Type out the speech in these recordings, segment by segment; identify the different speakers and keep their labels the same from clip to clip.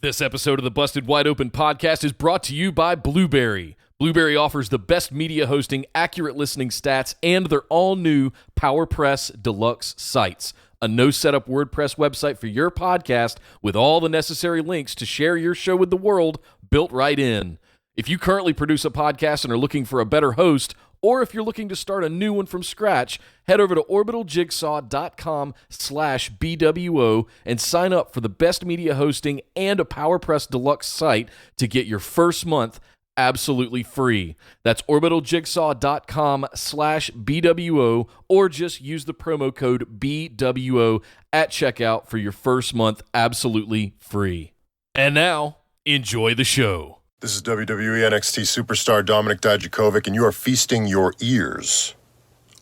Speaker 1: This episode of the Busted Wide Open podcast is brought to you by Blueberry. Blueberry offers the best media hosting, accurate listening stats, and their all-new PowerPress Deluxe sites. A no-setup WordPress website for your podcast with all the necessary links to share your show with the world built right in. If you currently produce a podcast and are looking for a better host, or if you're looking to start a new one from scratch, head over to orbitaljigsaw.com/BWO and sign up for the best media hosting and a PowerPress Deluxe site to get your first month absolutely free. That's orbitaljigsaw.com/BWO, or just use the promo code BWO at checkout for your first month absolutely free. And now, enjoy the show.
Speaker 2: This is WWE NXT superstar Dominik Dijakovic, and you are feasting your ears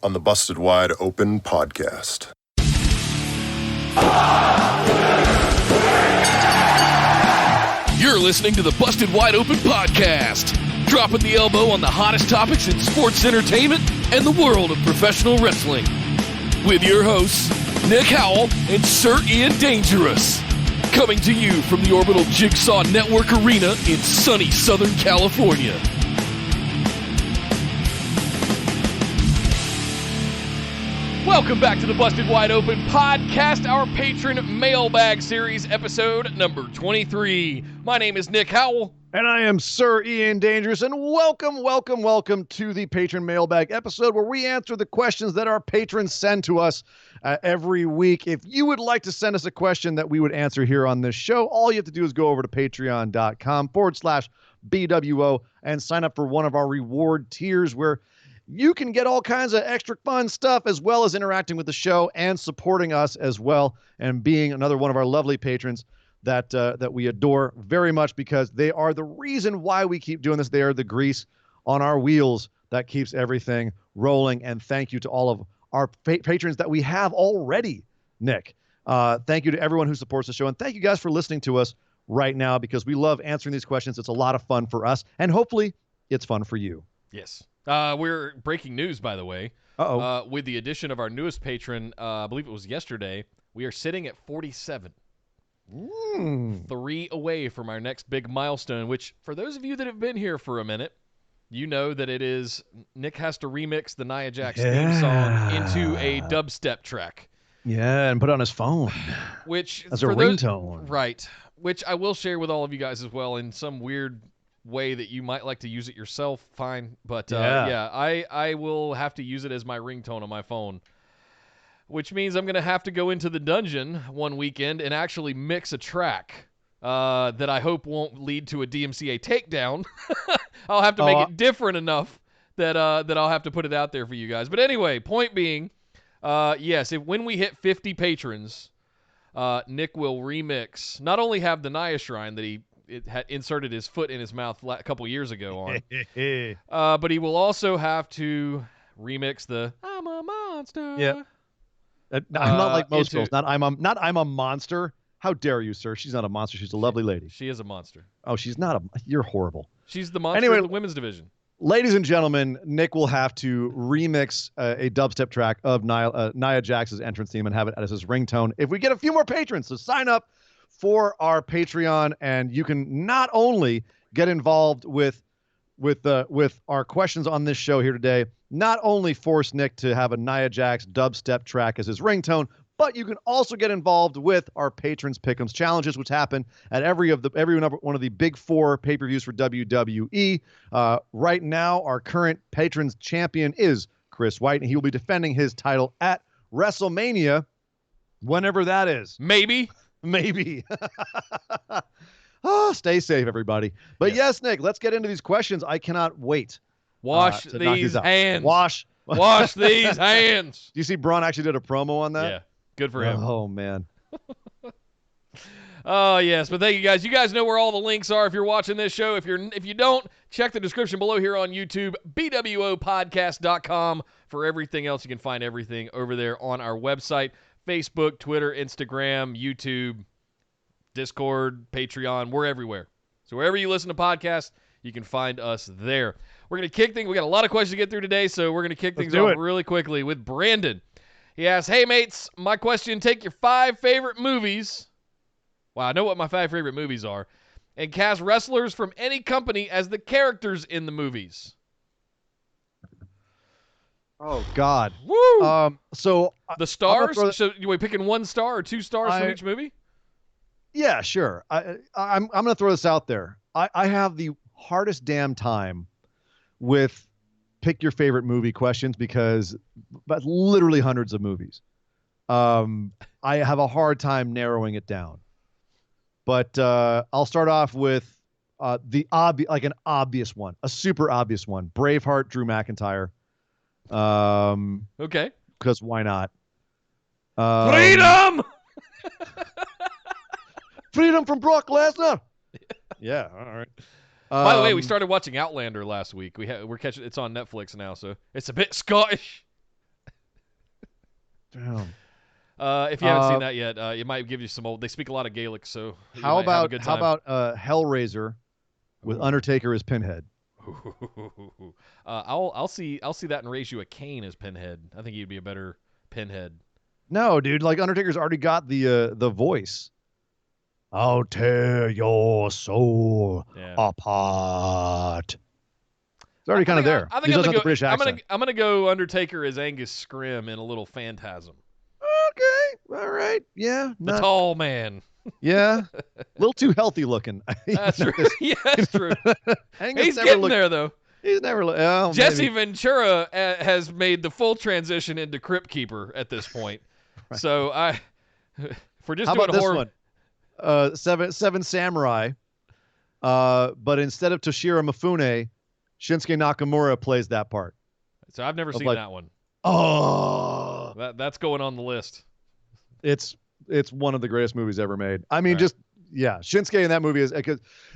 Speaker 2: on the Busted Wide Open podcast.
Speaker 1: You're listening to the Busted Wide Open podcast, dropping the elbow on the hottest topics in sports entertainment and the world of professional wrestling. With your hosts, Nick Howell and Sir Ian Dangerous. Coming to you from the Orbital Jigsaw Network Arena in sunny Southern California. Welcome back to the Busted Wide Open podcast, our patron mailbag series, episode number 23. My name is Nick Howell.
Speaker 3: And I am Sir Ian Dangerous, and welcome to the Patron Mailbag episode where we answer the questions that our patrons send to us every week. If you would like to send us a question that we would answer here on this show, all you have to do is go over to patreon.com/BWO and sign up for one of our reward tiers where you can get all kinds of extra fun stuff as well as interacting with the show and supporting us as well and being another one of our lovely patrons that we adore very much because they are the reason why we keep doing this. They are the grease on our wheels that keeps everything rolling. And thank you to all of our patrons that we have already, Nick. Thank you to everyone who supports the show. And thank you guys for listening to us right now because we love answering these questions. It's a lot of fun for us. And hopefully it's fun for you.
Speaker 1: Yes. We're breaking news, by the way.
Speaker 3: Uh-oh.
Speaker 1: With the addition of our newest patron, I believe it was yesterday, we are sitting at 47. 3 away from our next big milestone, which for those of you that have been here for a minute, you know that it is Nick has to remix the Nia Jax theme song into a dubstep track.
Speaker 3: Yeah, and put it on his phone.
Speaker 1: Which
Speaker 3: as a ringtone.
Speaker 1: Right. Which I will share with all of you guys as well in some weird way that you might like to use it yourself. Fine. But I will have to use it as my ringtone on my phone. Which means I'm going to have to go into the dungeon one weekend and actually mix a track that I hope won't lead to a DMCA takedown. I'll have to make it different enough that I'll have to put it out there for you guys. But anyway, point being, yes, when we hit 50 patrons, Nick will remix, not only have the Nia Shrine that he had inserted his foot in his mouth a couple years ago on, but he will also have to remix the I'm a Monster.
Speaker 3: Yeah. I'm not like most girls. Not I'm a monster. How dare you, sir? She's not a monster. She's a lovely lady.
Speaker 1: She is a monster.
Speaker 3: Oh, she's not you're horrible.
Speaker 1: She's the monster of the women's division.
Speaker 3: Ladies and gentlemen, Nick will have to remix a dubstep track of Nia Jax's entrance theme and have it as his ringtone. If we get a few more patrons, so sign up for our Patreon, and you can not only get involved with our questions on this show here today, not only force Nick to have a Nia Jax dubstep track as his ringtone, but you can also get involved with our Patrons Pick'ems challenges, which happen at every one of the big 4 pay-per-views for WWE. Right now, our current Patrons champion is Chris White, and he will be defending his title at WrestleMania, whenever that is.
Speaker 1: Maybe.
Speaker 3: Oh, stay safe, everybody. But yes, Nick, let's get into these questions. I cannot wait.
Speaker 1: Wash these hands.
Speaker 3: Wash
Speaker 1: these hands.
Speaker 3: Do you see Braun actually did a promo on that?
Speaker 1: Yeah, good for him.
Speaker 3: Oh, man.
Speaker 1: Oh, yes, but thank you guys. You guys know where all the links are if you're watching this show. If you don't, check the description below here on YouTube, BWOpodcast.com for everything else. You can find everything over there on our website, Facebook, Twitter, Instagram, YouTube, Discord, Patreon. We're everywhere. So wherever you listen to podcasts, you can find us there. We're going to kick things. We got a lot of questions to get through today, so we're going to kick things off really quickly with Brandon. He asks, "Hey, mates, my question, take your 5 favorite movies Well, I know what my 5 favorite movies are. And cast wrestlers from any company as the characters in the movies.
Speaker 3: Oh God.
Speaker 1: Woo!
Speaker 3: So
Speaker 1: the stars. So you picking 1 star or 2 stars for each movie?
Speaker 3: Yeah, sure. I'm gonna throw this out there. I have the hardest damn time with pick your favorite movie questions because but literally hundreds of movies. I have a hard time narrowing it down. But I'll start off with an obvious one, a super obvious one. Braveheart, Drew McIntyre.
Speaker 1: Okay.
Speaker 3: Because why not?
Speaker 1: Freedom!
Speaker 3: Freedom from Brock Lesnar. Yeah, all right.
Speaker 1: By the way, we started watching Outlander last week. We're catching it's on Netflix now, so it's a bit Scottish.
Speaker 3: Damn.
Speaker 1: If you haven't seen that yet, it might give you some old. They speak a lot of Gaelic, so
Speaker 3: how about Hellraiser with Undertaker as Pinhead?
Speaker 1: I'll see that and raise you a Kane as Pinhead. I think he'd be a better Pinhead.
Speaker 3: No, dude, like Undertaker's already got the voice. I'll tear your soul apart. It's already kind of there.
Speaker 1: I think I'm gonna go Undertaker as Angus Scrimm in a little Phantasm.
Speaker 3: Okay, all right, yeah.
Speaker 1: The tall man.
Speaker 3: Yeah, a little too healthy looking.
Speaker 1: That's true. Yeah, that's true. He's getting there though.
Speaker 3: He's never.
Speaker 1: Jesse Ventura has made the full transition into Crypt Keeper at this point. Right. So for just
Speaker 3: how
Speaker 1: doing
Speaker 3: about
Speaker 1: horror.
Speaker 3: This one? Seven Samurai. But instead of Toshiro Mifune, Shinsuke Nakamura plays that part.
Speaker 1: So I've never seen that one.
Speaker 3: Oh,
Speaker 1: that's going on the list.
Speaker 3: It's one of the greatest movies ever made. I mean, Shinsuke in that movie is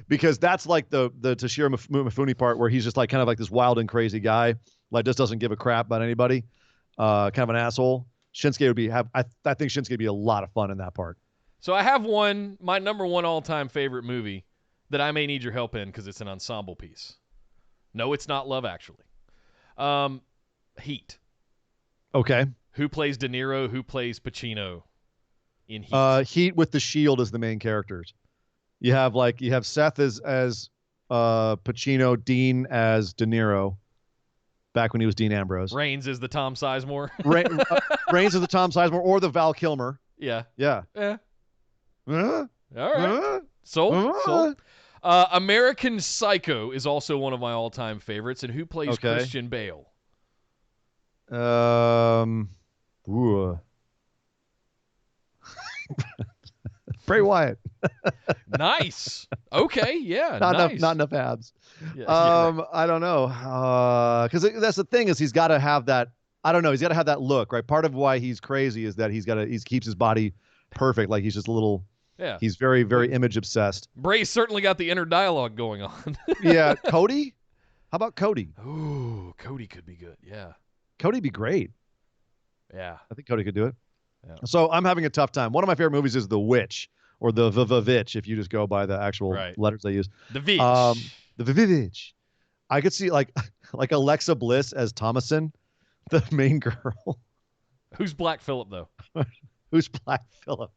Speaker 3: because that's like the Toshiro Mifune part where he's just like kind of like this wild and crazy guy, like just doesn't give a crap about anybody, kind of an asshole. Shinsuke would be I think Shinsuke would be a lot of fun in that part.
Speaker 1: So I have my number 1 all-time favorite movie that I may need your help in because it's an ensemble piece. No, it's not Love Actually. Heat.
Speaker 3: Okay.
Speaker 1: Who plays De Niro? Who plays Pacino in Heat?
Speaker 3: Heat with the Shield as the main characters. You have Seth as Pacino, Dean as De Niro. Back when he was Dean Ambrose.
Speaker 1: Reigns is the Tom Sizemore.
Speaker 3: Reigns is the Tom Sizemore or the Val Kilmer.
Speaker 1: Yeah.
Speaker 3: Yeah.
Speaker 1: All right. Sold. American Psycho is also one of my all-time favorites. And who plays Christian Bale?
Speaker 3: Bray Wyatt.
Speaker 1: Nice. Okay. Yeah.
Speaker 3: Not enough abs. Yeah, right. I don't know. Because that's the thing is he's got to have that. I don't know. He's got to have that look, right? Part of why he's crazy is that he keeps his body perfect. Like he's just a little. Yeah. He's very, very image obsessed.
Speaker 1: Bray's certainly got the inner dialogue going on.
Speaker 3: Yeah. Cody. How about Cody?
Speaker 1: Ooh, Cody could be good. Yeah.
Speaker 3: Cody'd be great.
Speaker 1: Yeah.
Speaker 3: I think Cody could do it. Yeah. So I'm having a tough time. One of my favorite movies is The Witch, or the Vivitch, if you just go by the actual letters they use.
Speaker 1: The Vitch.
Speaker 3: The Vivitch. I could see like Alexa Bliss as Thomason, the main girl.
Speaker 1: Who's Black Phillip though?
Speaker 3: Who's Black Phillip?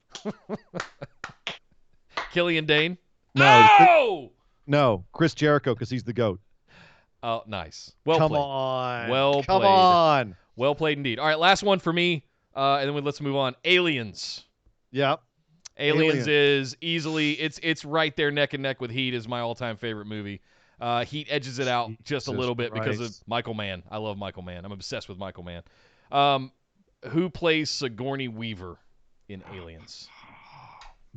Speaker 1: Killian Dane?
Speaker 3: No, Chris Jericho, because he's the GOAT.
Speaker 1: Oh, nice. Well
Speaker 3: Come
Speaker 1: played.
Speaker 3: on.
Speaker 1: Well played.
Speaker 3: Come on.
Speaker 1: Well played indeed. All right, last one for me, and then let's move on. Aliens.
Speaker 3: Yep.
Speaker 1: Aliens is easily it's right there neck and neck with Heat as my all-time favorite movie. Heat edges it out just a little bit because of Michael Mann. I love Michael Mann. I'm obsessed with Michael Mann. Who plays Sigourney Weaver in Aliens?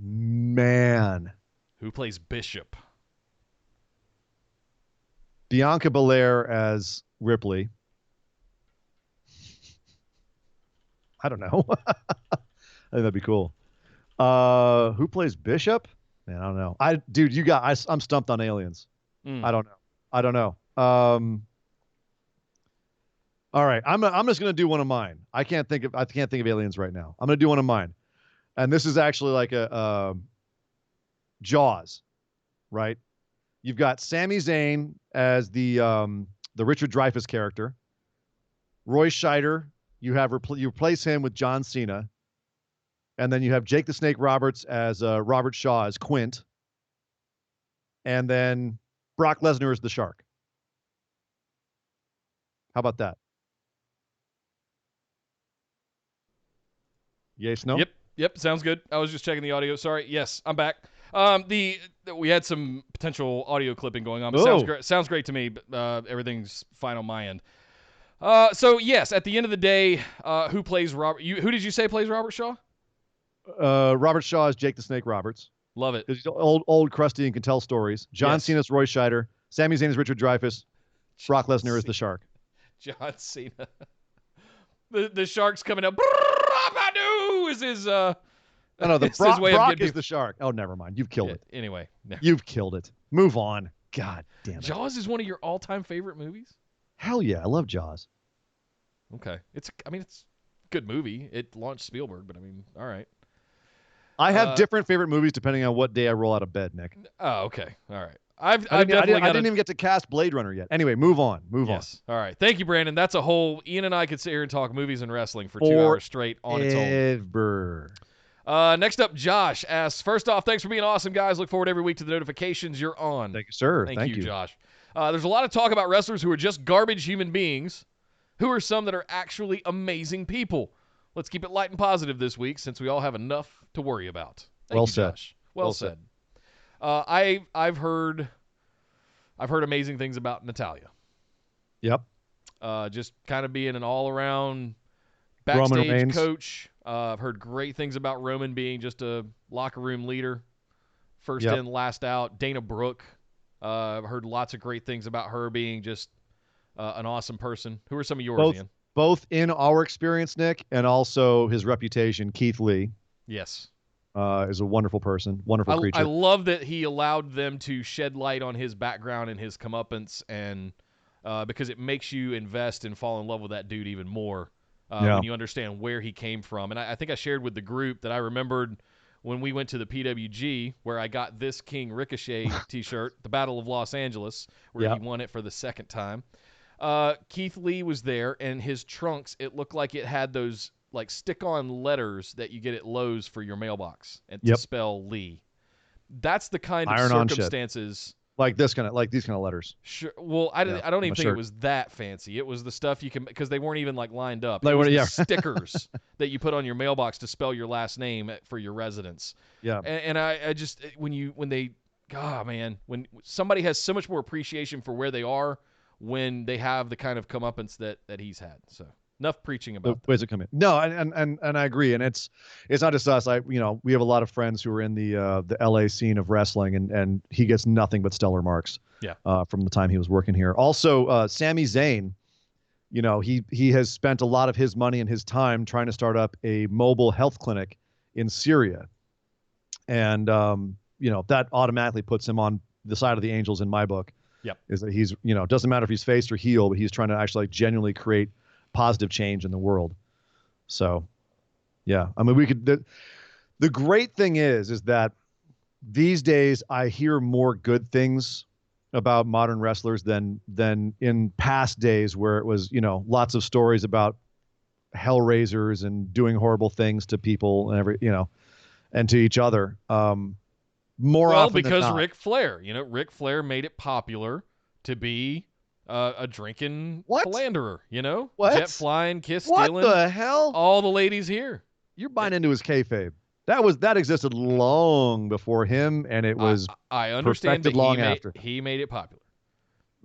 Speaker 3: Man.
Speaker 1: Who plays Bishop?
Speaker 3: Bianca Belair as Ripley. I don't know. I think that'd be cool. Who plays Bishop? Man, I don't know. I'm stumped on Aliens. I don't know. All right. I'm just gonna do one of mine. I can't think of Aliens right now. I'm gonna do one of mine. And this is actually like a Jaws, right? You've got Sami Zayn as the Richard Dreyfuss character. Roy Scheider, you replace him with John Cena. And then you have Jake the Snake Roberts as Robert Shaw as Quint. And then Brock Lesnar as the Shark. How about that? Yes, no?
Speaker 1: Yep, sounds good. I was just checking the audio. Sorry. Yes, I'm back. We had some potential audio clipping going on. But sounds great to me, but everything's fine on my end. So yes, at the end of the day, who plays Robert? Who did you say plays Robert Shaw?
Speaker 3: Robert Shaw is Jake the Snake Roberts.
Speaker 1: Love it.
Speaker 3: He's old, crusty, and can tell stories. John Cena's Roy Scheider. Sami Zayn is Richard Dreyfuss. Brock Lesnar is the Shark.
Speaker 1: John Cena. The Shark's coming up. Is his
Speaker 3: no, Brock is the Shark. Oh, never mind. You've killed it.
Speaker 1: Anyway.
Speaker 3: You've killed it. Move on. God damn it.
Speaker 1: Jaws is one of your all-time favorite movies?
Speaker 3: Hell yeah. I love Jaws.
Speaker 1: Okay. It's a good movie. It launched Spielberg, but all right.
Speaker 3: I have different favorite movies depending on what day I roll out of bed, Nick.
Speaker 1: Oh, okay. All right.
Speaker 3: I didn't even get to cast Blade Runner yet. Anyway, move on.
Speaker 1: Yes. All right. Thank you, Brandon. That's a whole... Ian and I could sit here and talk movies and wrestling for 2 hours straight on its own. Next up, Josh asks, first off, thanks for being awesome, guys. Look forward every week to the notifications you're on.
Speaker 3: Thank you, sir.
Speaker 1: Thank you, Josh. There's a lot of talk about wrestlers who are just garbage human beings. Who are some that are actually amazing people? Let's keep it light and positive this week since we all have enough to worry about. Thank you,
Speaker 3: said.
Speaker 1: Josh. Well said. I've heard amazing things about Natalya.
Speaker 3: Yep.
Speaker 1: Just kind of being an all-around backstage coach. I've heard great things about Roman being just a locker room leader, first in, last out. Dana Brooke. I've heard lots of great things about her being just an awesome person. Who are some of yours, Ian?
Speaker 3: Both in our experience, Nick, and also his reputation. Keith Lee.
Speaker 1: Yes.
Speaker 3: Is a wonderful person, wonderful creature.
Speaker 1: I love that he allowed them to shed light on his background and his comeuppance, and because it makes you invest and fall in love with that dude even more when you understand where he came from. And I think I shared with the group that I remembered when we went to the PWG where I got this King Ricochet T-shirt, the Battle of Los Angeles, where he won it for the second time. Keith Lee was there, and his trunks, it looked like it had those like stick-on letters that you get at Lowe's for your mailbox and to spell Lee. That's the kind of circumstances
Speaker 3: like these kind of letters.
Speaker 1: Sure. Well, I don't even think it was that fancy. It was the stuff you can, because they weren't even like lined up.
Speaker 3: They
Speaker 1: were
Speaker 3: the
Speaker 1: stickers that you put on your mailbox to spell your last name for your residence.
Speaker 3: Yeah.
Speaker 1: And I just when somebody has so much more appreciation for where they are when they have the kind of comeuppance that he's had. So enough preaching about
Speaker 3: ways to come in. No, and I agree. And it's not just us. We have a lot of friends who are in the LA scene of wrestling, and he gets nothing but stellar marks.
Speaker 1: Yeah.
Speaker 3: From the time he was working here. Also, Sami Zayn, he has spent a lot of his money and his time trying to start up a mobile health clinic in Syria. And that automatically puts him on the side of the angels in my book.
Speaker 1: Yep.
Speaker 3: Is that he's, doesn't matter if he's face or heel, but he's trying to actually genuinely create positive change in the world. So, yeah, we could. The great thing is that these days I hear more good things about modern wrestlers than in past days where it was, lots of stories about hellraisers and doing horrible things to people and and to each other. More often
Speaker 1: because
Speaker 3: than not.
Speaker 1: Ric Flair, Ric Flair made it popular to be a drinking philanderer,
Speaker 3: What?
Speaker 1: Jet flying, kiss stealing.
Speaker 3: What the hell?
Speaker 1: All the ladies here.
Speaker 3: You're buying into his kayfabe. That existed long before him, and it was
Speaker 1: I understand
Speaker 3: perfected long after.
Speaker 1: He made it popular.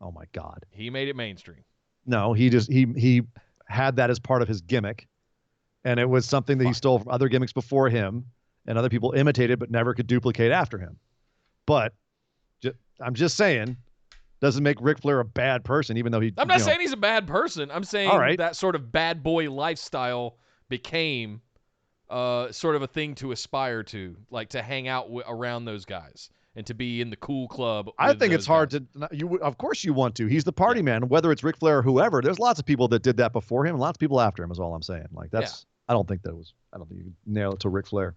Speaker 3: Oh my God.
Speaker 1: He made it mainstream.
Speaker 3: No, he had that as part of his gimmick, and it was something that he stole from other gimmicks before him, and other people imitated but never could duplicate after him. But I'm just saying, doesn't make Ric Flair a bad person, even though
Speaker 1: I'm not saying he's a bad person. I'm saying that sort of bad boy lifestyle became sort of a thing to aspire to, like to hang out around those guys and to be in the cool club.
Speaker 3: I think it's hard to. Of course, you want to. He's the party man, whether it's Ric Flair or whoever. There's lots of people that did that before him, and lots of people after him. Is all I'm saying. Like that's. I don't think you can nail it to Ric Flair.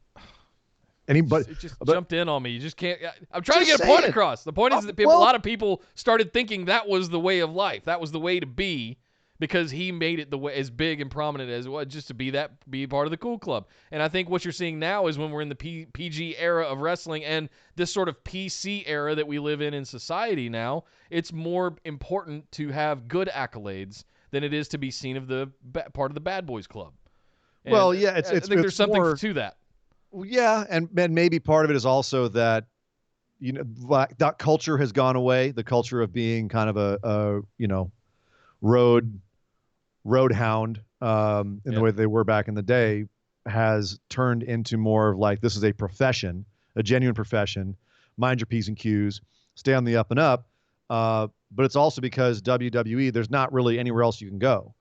Speaker 1: It just jumped in on me. You just can't. I'm trying to get a point across. The point is that a lot of people started thinking that was the way of life. That was the way to be because he made it the way as big and prominent as it was, just to be part of the cool club. And I think what you're seeing now is when we're in the PG era of wrestling and this sort of PC era that we live in society now, it's more important to have good accolades than it is to be seen of the part of the bad boys club. And
Speaker 3: well, yeah,
Speaker 1: I think there's something
Speaker 3: more,
Speaker 1: to that.
Speaker 3: Yeah, and maybe part of it is also that that culture has gone away. The culture of being kind of a roadhound in the way they were back in the day has turned into more of like, this is a profession, a genuine profession. Mind your P's and Q's, stay on the up and up. But it's also because WWE, there's not really anywhere else you can go.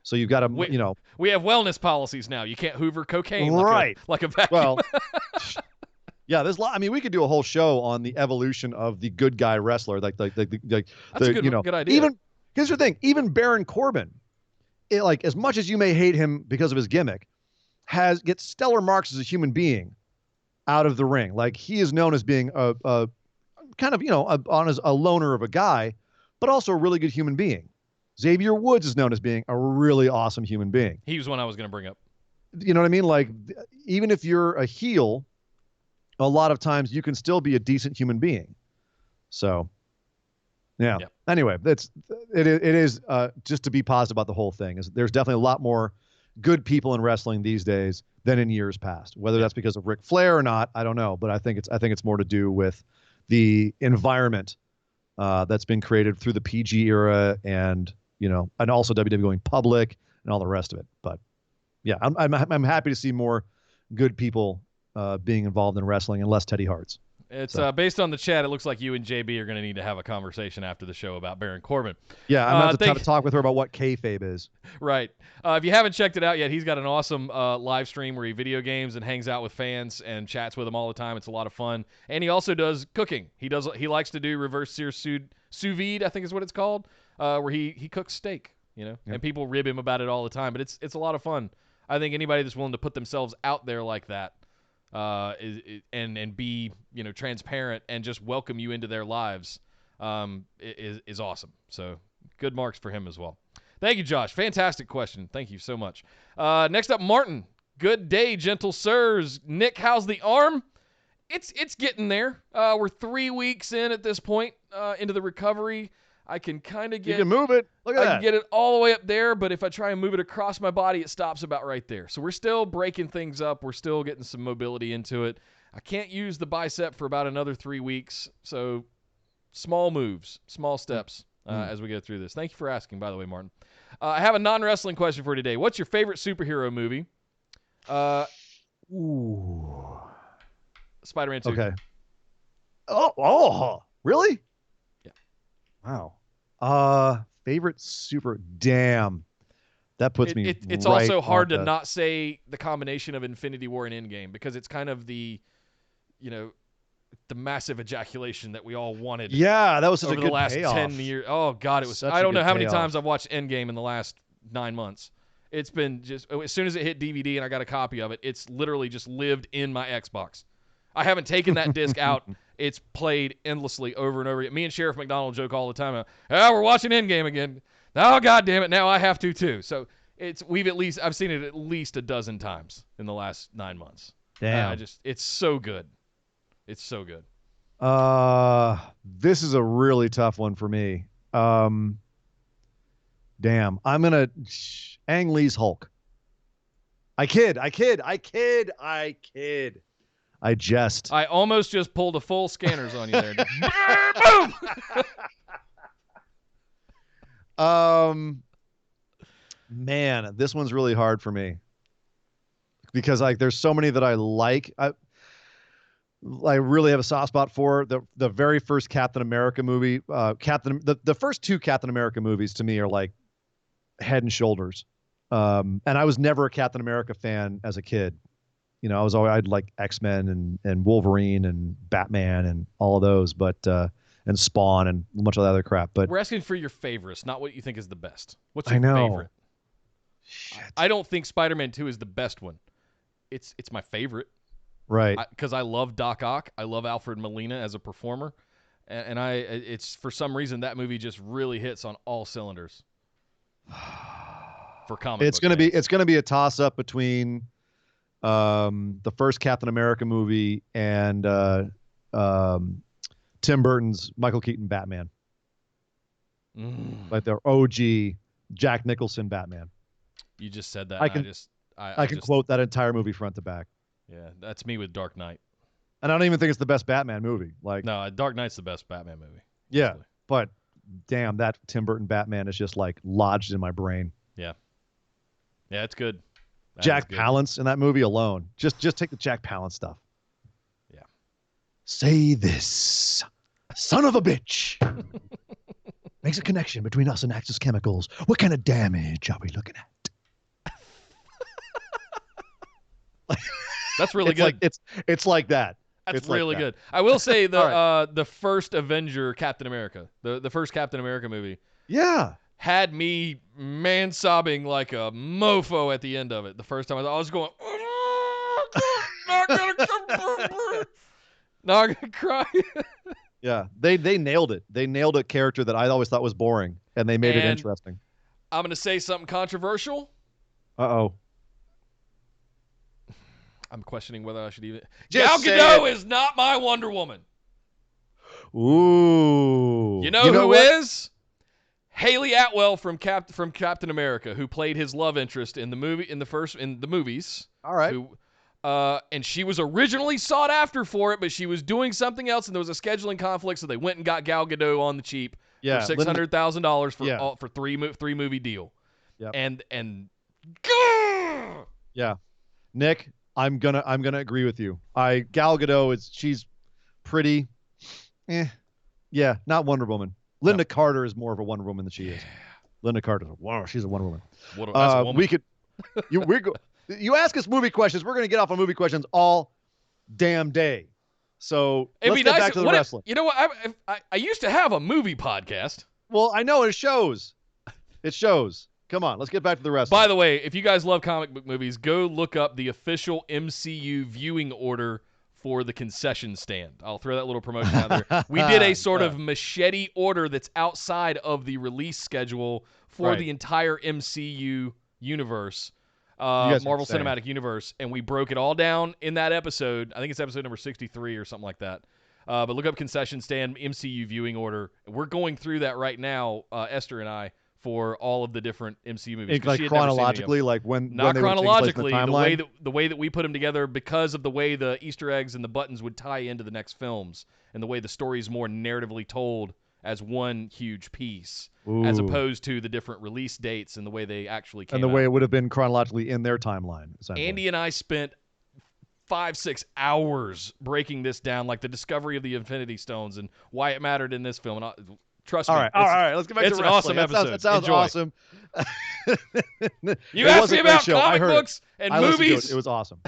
Speaker 3: So you've got to,
Speaker 1: we have wellness policies now. You can't hoover cocaine
Speaker 3: right.
Speaker 1: like a vacuum.
Speaker 3: Well, yeah, I mean, we could do a whole show on the evolution of the good guy wrestler.
Speaker 1: That's a good idea.
Speaker 3: Even here's the thing, even Baron Corbin, as much as you may hate him because of his gimmick, gets stellar marks as a human being out of the ring. Like, he is known as being a kind of, a loner of a guy, but also a really good human being. Xavier Woods is known as being a really awesome human being.
Speaker 1: He was one I was going to bring up.
Speaker 3: You know what I mean? Like, even if you're a heel, a lot of times you can still be a decent human being. So, yeah. Anyway, it is just to be positive about the whole thing. There's definitely a lot more good people in wrestling these days than in years past. Whether that's because of Ric Flair or not, I don't know. But I think it's more to do with the environment that's been created through the PG era and also WWE going public and all the rest of it. But yeah, I'm happy to see more good people being involved in wrestling and less Teddy Harts.
Speaker 1: It's based on the chat. It looks like you and JB are going to need to have a conversation after the show about Baron Corbin.
Speaker 3: Yeah, I'm going to have to talk with her about what kayfabe is.
Speaker 1: Right. If you haven't checked it out yet, he's got an awesome live stream where he video games and hangs out with fans and chats with them all the time. It's a lot of fun. And he also does cooking. He likes to do reverse sear sous vide, I think is what it's called, where he cooks steak. And people rib him about it all the time. But it's a lot of fun. I think anybody that's willing to put themselves out there like that and be transparent and just welcome you into their lives is awesome. So good marks for him as well. Thank you, Josh. Fantastic question. Thank you so much. Next up, Martin. Good day, gentle sirs. Nick, how's the arm? It's getting there. We're 3 weeks in at this point into the recovery. I can kind of get.
Speaker 3: You can move it. Look at that.
Speaker 1: I can get it all the way up there, but if I try and move it across my body, it stops about right there. So we're still breaking things up. We're still getting some mobility into it. I can't use the bicep for about another 3 weeks. So small moves, small steps as we go through this. Thank you for asking, by the way, Martin. I have a non-wrestling question for today. What's your favorite superhero movie? Spider-Man 2.
Speaker 3: Okay. Oh, really?
Speaker 1: Yeah.
Speaker 3: Wow. Favorite damn. That puts me
Speaker 1: it's
Speaker 3: right
Speaker 1: also hard to
Speaker 3: the...
Speaker 1: not say the combination of Infinity War and Endgame because it's kind of the massive ejaculation that we all wanted.
Speaker 3: Yeah, that was such
Speaker 1: over
Speaker 3: a good
Speaker 1: the last
Speaker 3: payoff.
Speaker 1: 10 years. Oh God, it was.
Speaker 3: Such
Speaker 1: I don't know how many
Speaker 3: payoff.
Speaker 1: times I've watched Endgame in the last 9 months. It's been just as soon as it hit DVD and I got a copy of it, it's literally just lived in my Xbox. I haven't taken that disc out. It's played endlessly over and over again. Me and Sheriff McDonald joke all the time. We're watching Endgame again. Oh, God damn it. Now I have to, too. So I've seen it at least a dozen times in the last 9 months.
Speaker 3: Damn.
Speaker 1: It's so good. It's so good.
Speaker 3: This is a really tough one for me. Damn. I'm going to Ang Lee's Hulk. I kid. I
Speaker 1: almost just pulled a full scanners on you there. Boom!
Speaker 3: Man, this one's really hard for me because there's so many that I like. I really have a soft spot for the very first Captain America movie. The first two Captain America movies to me are like head and shoulders. And I was never a Captain America fan as a kid. I'd like X-Men and Wolverine and Batman and all of those, but and Spawn and a bunch of other crap. But
Speaker 1: we're asking for your favorites, not what you think is the best. What's
Speaker 3: your
Speaker 1: favorite?
Speaker 3: Shit.
Speaker 1: I don't think Spider-Man 2 is the best one. It's my favorite.
Speaker 3: Right.
Speaker 1: Because I love Doc Ock. I love Alfred Molina as a performer. And it's for some reason that movie just really hits on all cylinders. for comic
Speaker 3: It's
Speaker 1: book fans.
Speaker 3: gonna be a toss up between the first Captain America movie and Tim Burton's Michael Keaton Batman. Like the OG Jack Nicholson Batman.
Speaker 1: You just said that.
Speaker 3: I can quote that entire movie front to back.
Speaker 1: Yeah, that's me with Dark Knight.
Speaker 3: And I don't even think it's the best Batman movie. Like,
Speaker 1: no, Dark Knight's the best Batman movie.
Speaker 3: Yeah, but damn, that Tim Burton Batman is just like lodged in my brain.
Speaker 1: Yeah, it's good.
Speaker 3: Jack Palance in that movie alone. Just take the Jack Palance stuff.
Speaker 1: Yeah.
Speaker 3: Say this, son of a bitch. Makes a connection between us and Axis Chemicals. What kind of damage are we looking at?
Speaker 1: That's really good.
Speaker 3: It's like that.
Speaker 1: That's really good. I will say the first Avenger Captain America, the first Captain America movie.
Speaker 3: Yeah.
Speaker 1: Had me sobbing like a mofo at the end of it. The first time I was going, not gonna cry.
Speaker 3: Yeah, they nailed it. They nailed a character that I always thought was boring, and they made it interesting.
Speaker 1: I'm gonna say something controversial.
Speaker 3: Uh-oh.
Speaker 1: I'm questioning whether I should even. Gal
Speaker 3: Just
Speaker 1: Gadot is not my Wonder Woman.
Speaker 3: Ooh.
Speaker 1: You know who is? Haley Atwell from Captain America, who played his love interest in the movies.
Speaker 3: All right.
Speaker 1: And she was originally sought after for it, but she was doing something else, and there was a scheduling conflict, so they went and got Gal Gadot on the cheap for $600,000 for three movie deal.
Speaker 3: Yep.
Speaker 1: And
Speaker 3: yeah, Nick, I'm gonna agree with you. Gal Gadot she's pretty, yeah, not Wonder Woman. Linda Carter is more of a Wonder Woman than she is. Linda Carter, wow, she's a Wonder Woman.
Speaker 1: That's a woman.
Speaker 3: We could, you ask us movie questions, we're gonna get off on movie questions all damn day. So let's get back to the wrestling.
Speaker 1: You know what? I used to have a movie podcast.
Speaker 3: Well, I know it shows. It shows. Come on, let's get back to the wrestling.
Speaker 1: By the way, if you guys love comic book movies, go look up the official MCU viewing order for the concession stand. I'll throw that little promotion out there. We did a sort of machete order that's outside of the release schedule for the entire MCU universe, Marvel Cinematic Universe, and we broke it all down in that episode. I think it's episode number 63 or something like that. But look up concession stand MCU viewing order. We're going through that right now, Esther and I, for all of the different MCU movies.
Speaker 3: Like chronologically, like when
Speaker 1: not
Speaker 3: they
Speaker 1: chronologically,
Speaker 3: the
Speaker 1: way that we put them together because of the way the Easter eggs and the buttons would tie into the next films, and the way the story is more narratively told as one huge piece, as opposed to the different release dates and the way they actually came out.
Speaker 3: And the way it would have been chronologically in their timeline.
Speaker 1: Andy and I spent 5-6 hours breaking this down, like the discovery of the Infinity Stones and why it mattered in this film. And trust me.
Speaker 3: All right. Let's get back to wrestling.
Speaker 1: It's an awesome episode.
Speaker 3: That sounds awesome.
Speaker 1: You asked me about comic books and movies.
Speaker 3: It was awesome.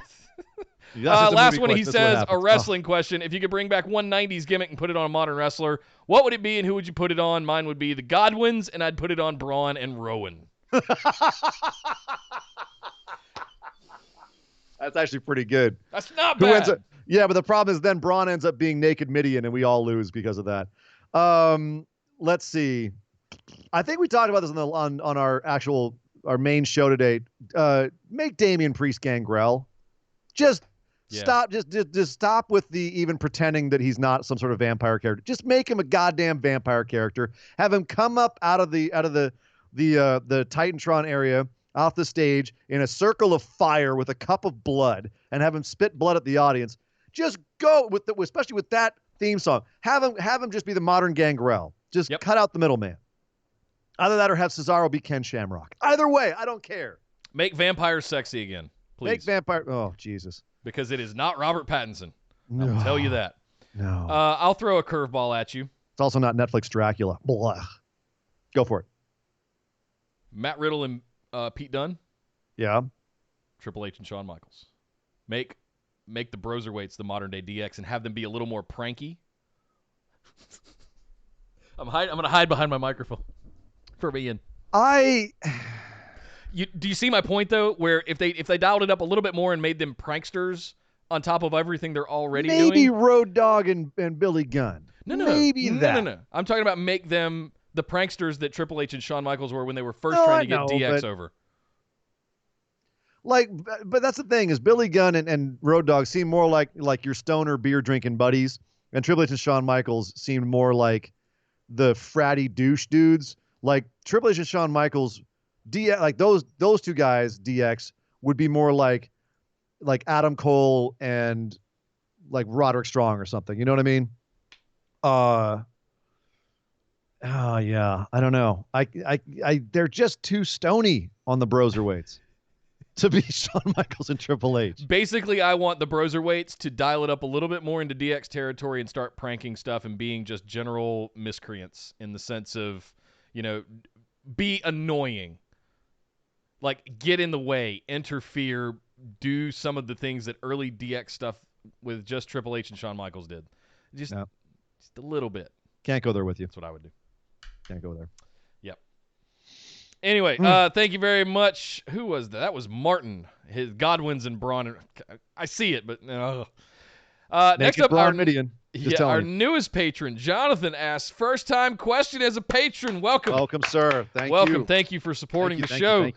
Speaker 1: Last one, he says, a wrestling question. If you could bring back one 90s gimmick and put it on a modern wrestler, what would it be and who would you put it on? Mine would be the Godwins, and I'd put it on Braun and Rowan.
Speaker 3: That's actually pretty good.
Speaker 1: That's not bad.
Speaker 3: Yeah, but the problem is then Braun ends up being Naked Midian, and we all lose because of that. Let's see. I think we talked about this on our main show today. Make Damian Priest Gangrel. Just stop. Just stop with the even pretending that he's not some sort of vampire character. Just make him a goddamn vampire character. Have him come up out of the Titantron area, off the stage in a circle of fire with a cup of blood, and have him spit blood at the audience. Just go with especially with that theme song. Have him just be the modern Gangrel. Just cut out the middleman. Either that or have Cesaro be Ken Shamrock. Either way, I don't care.
Speaker 1: Make vampires sexy again, please.
Speaker 3: Make vampire. Oh, Jesus.
Speaker 1: Because it is not Robert Pattinson. No. I'll tell you that.
Speaker 3: No.
Speaker 1: I'll throw a curveball at you.
Speaker 3: It's also not Netflix Dracula. Blah. Go for it.
Speaker 1: Matt Riddle and Pete Dunne.
Speaker 3: Yeah.
Speaker 1: Triple H and Shawn Michaels. Make the Broserweights the modern day DX and have them be a little more pranky. I'm going to hide behind my microphone for Ian. Do you see my point though? Where if they dialed it up a little bit more and made them pranksters on top of everything they're already doing.
Speaker 3: Maybe Road Dogg and Billy Gunn.
Speaker 1: No.
Speaker 3: Maybe that.
Speaker 1: No. I'm talking about make them the pranksters that Triple H and Shawn Michaels were when they were first
Speaker 3: No,
Speaker 1: trying
Speaker 3: I
Speaker 1: to get
Speaker 3: know,
Speaker 1: DX
Speaker 3: but-
Speaker 1: over.
Speaker 3: Like, but that's the thing is Billy Gunn and Road Dogg seem more like your stoner beer drinking buddies, and Triple H and Shawn Michaels seemed more like the fratty douche dudes. Like Triple H and Shawn Michaels, DX, like those two guys, DX would be more like Adam Cole and like Roderick Strong or something. You know what I mean? Oh yeah, I don't know. They're just too stony on the broserweights to be Shawn Michaels and Triple H.
Speaker 1: Basically, I want the Broserweights to dial it up a little bit more into DX territory and start pranking stuff and being just general miscreants in the sense of, be annoying. Like, get in the way, interfere, do some of the things that early DX stuff with just Triple H and Shawn Michaels did. Just a little bit.
Speaker 3: Can't go there with you.
Speaker 1: That's what I would do.
Speaker 3: Can't go there.
Speaker 1: Yep. Anyway, thank you very much. Who was that? That was Martin. His Godwin's and Braun. I see it, but next up,
Speaker 3: Braun Midian.
Speaker 1: our newest patron, Jonathan, asks, first-time question as a patron. Welcome.
Speaker 3: Welcome, sir. Thank you.
Speaker 1: Welcome. Thank you for supporting the show.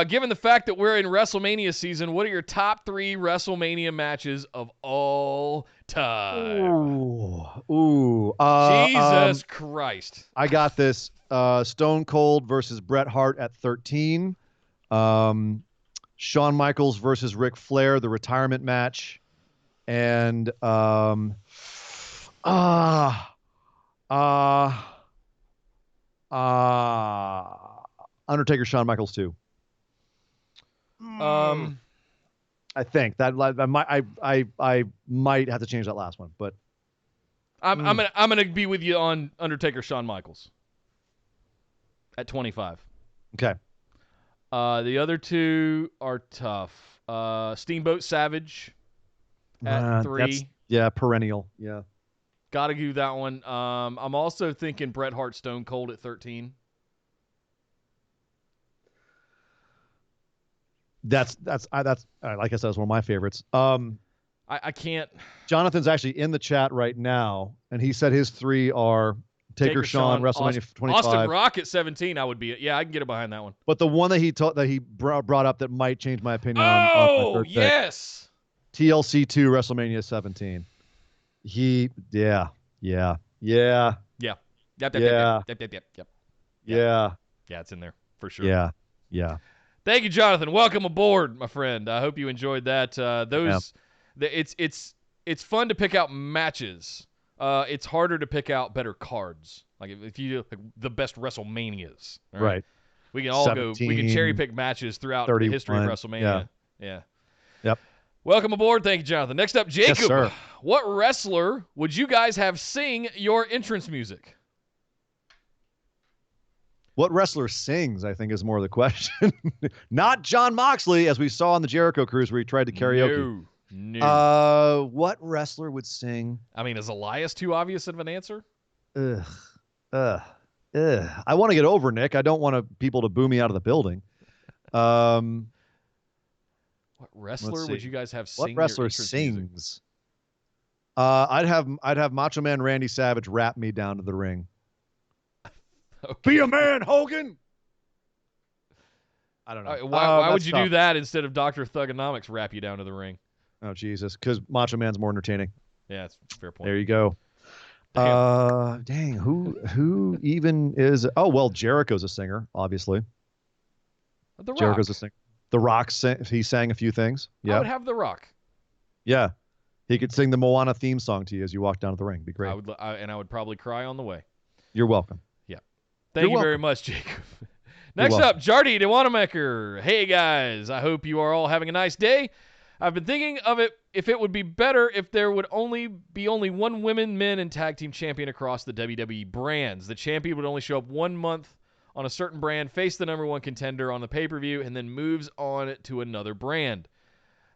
Speaker 1: Given the fact that we're in WrestleMania season, what are your top 3 WrestleMania matches of all time? Jesus Christ.
Speaker 3: I got this. Stone Cold versus Bret Hart at 13. Shawn Michaels versus Ric Flair, the retirement match. And Undertaker, Shawn Michaels 2. I think that I might have to change that last one, but
Speaker 1: I'm gonna be with you on Undertaker, Shawn Michaels at 25.
Speaker 3: Okay.
Speaker 1: The other 2 are tough. Steamboat Savage at 3.
Speaker 3: Perennial. Yeah.
Speaker 1: Gotta do that one. I'm also thinking Bret Hart, Stone Cold at 13.
Speaker 3: That's like I said, that's one of my favorites.
Speaker 1: I can't.
Speaker 3: Jonathan's actually in the chat right now, and he said his 3 are Taker, Shawn, WrestleMania 25.
Speaker 1: Austin Rock at 17. I would be. Yeah, I can get it behind that one.
Speaker 3: But the one that he brought up that might change my opinion on my third pick,
Speaker 1: yes.
Speaker 3: TLC 2 WrestleMania 17. Yeah,
Speaker 1: it's in there for sure.
Speaker 3: Yeah.
Speaker 1: Thank you, Jonathan. Welcome aboard, my friend. I hope you enjoyed that. It's fun to pick out matches. It's harder to pick out better cards. Like if you do the best WrestleManias,
Speaker 3: right?
Speaker 1: We can all 17, we can cherry pick matches throughout the history of WrestleMania. Yeah.
Speaker 3: Yep.
Speaker 1: Welcome aboard. Thank you, Jonathan. Next up, Jacob.
Speaker 3: Yes, sir.
Speaker 1: What wrestler would you guys have sing your entrance music?
Speaker 3: What wrestler sings, I think, is more the question. Not Jon Moxley, as we saw on the Jericho Cruise where he tried to karaoke.
Speaker 1: No.
Speaker 3: What wrestler would sing?
Speaker 1: I mean, is Elias too obvious of an answer?
Speaker 3: I want to get over, Nick. I don't want people to boo me out of the building.
Speaker 1: What wrestler would you guys have sing?
Speaker 3: What wrestler sings? I'd have Macho Man Randy Savage rap me down to the ring.
Speaker 1: Okay.
Speaker 3: Be a man, Hogan. I don't know.
Speaker 1: Why would you do that instead of Dr. Thugonomics rap you down to the ring?
Speaker 3: Oh, Jesus. Because Macho Man's more entertaining.
Speaker 1: Yeah, that's a fair point.
Speaker 3: There you go. Dang. Who even is? Oh, well, Jericho's a singer, obviously.
Speaker 1: The Rock.
Speaker 3: Jericho's a singer. The Rock, he sang a few things. Yeah.
Speaker 1: I would have The Rock.
Speaker 3: Yeah. He could sing the Moana theme song to you as you walk down to the ring. It'd be great.
Speaker 1: I would probably cry on the way.
Speaker 3: You're welcome.
Speaker 1: Thank you very much, Jacob. Next up, Jardy de Wanamaker. Hey, guys. I hope you are all having a nice day. I've been thinking of it if it would be better if there would only one women, men, and tag team champion across the WWE brands. The champion would only show up 1 month on a certain brand, face the number 1 contender on the pay-per-view, and then moves on to another brand.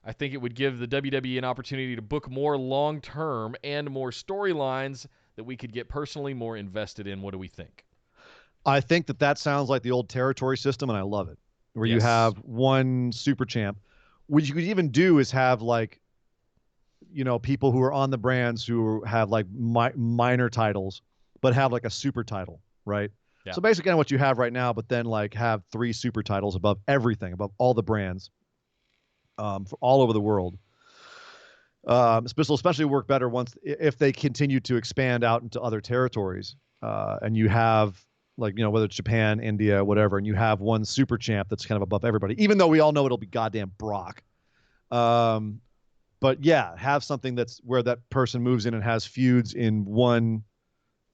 Speaker 1: I think it would give the WWE an opportunity to book more long-term and more storylines that we could get personally more invested in. What do we think?
Speaker 3: I think that sounds like the old territory system, and I love it, where you have one super champ. What you could even do is have people who are on the brands who have minor titles, but have like a super title, right?
Speaker 1: Yeah.
Speaker 3: So basically kind of what you have right now, but then like have 3 super titles above everything, above all the brands, for all over the world. This will especially work better if they continue to expand out into other territories, and you have like, whether it's Japan, India, whatever, and you have one super champ that's kind of above everybody, even though we all know it'll be goddamn Brock. But yeah, have something that's where that person moves in and has feuds in one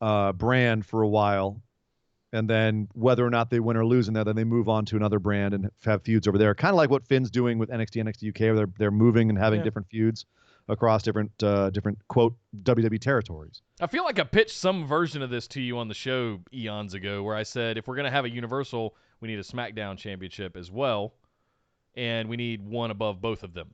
Speaker 3: brand for a while, and then whether or not they win or lose in there, then they move on to another brand and have feuds over there. Kind of like what Finn's doing with NXT UK, where they're moving and having different feuds across different quote WWE territories.
Speaker 1: I feel like I pitched some version of this to you on the show eons ago, where I said if we're going to have a Universal, we need a SmackDown championship as well, and we need one above both of them.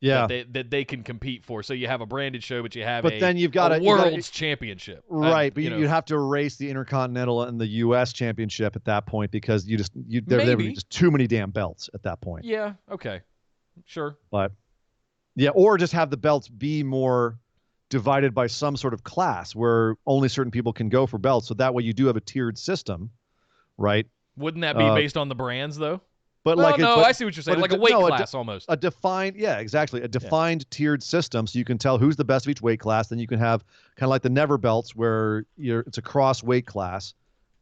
Speaker 3: Yeah,
Speaker 1: that they can compete for. So you have a branded show, but you have
Speaker 3: then you've got
Speaker 1: a world's championship,
Speaker 3: right? But you have to erase the Intercontinental and the U.S. championship at that point, because there would be just too many damn belts at that point.
Speaker 1: Yeah. Okay. Sure.
Speaker 3: But yeah, or just have the belts be more divided by some sort of class where only certain people can go for belts. So that way you do have a tiered system, right?
Speaker 1: Wouldn't that be based on the brands though?
Speaker 3: But
Speaker 1: I see what you're saying. Like a weight class almost.
Speaker 3: A defined, exactly. A defined tiered system, so you can tell who's the best of each weight class. Then you can have kind of like the Never belts, where it's a cross weight class.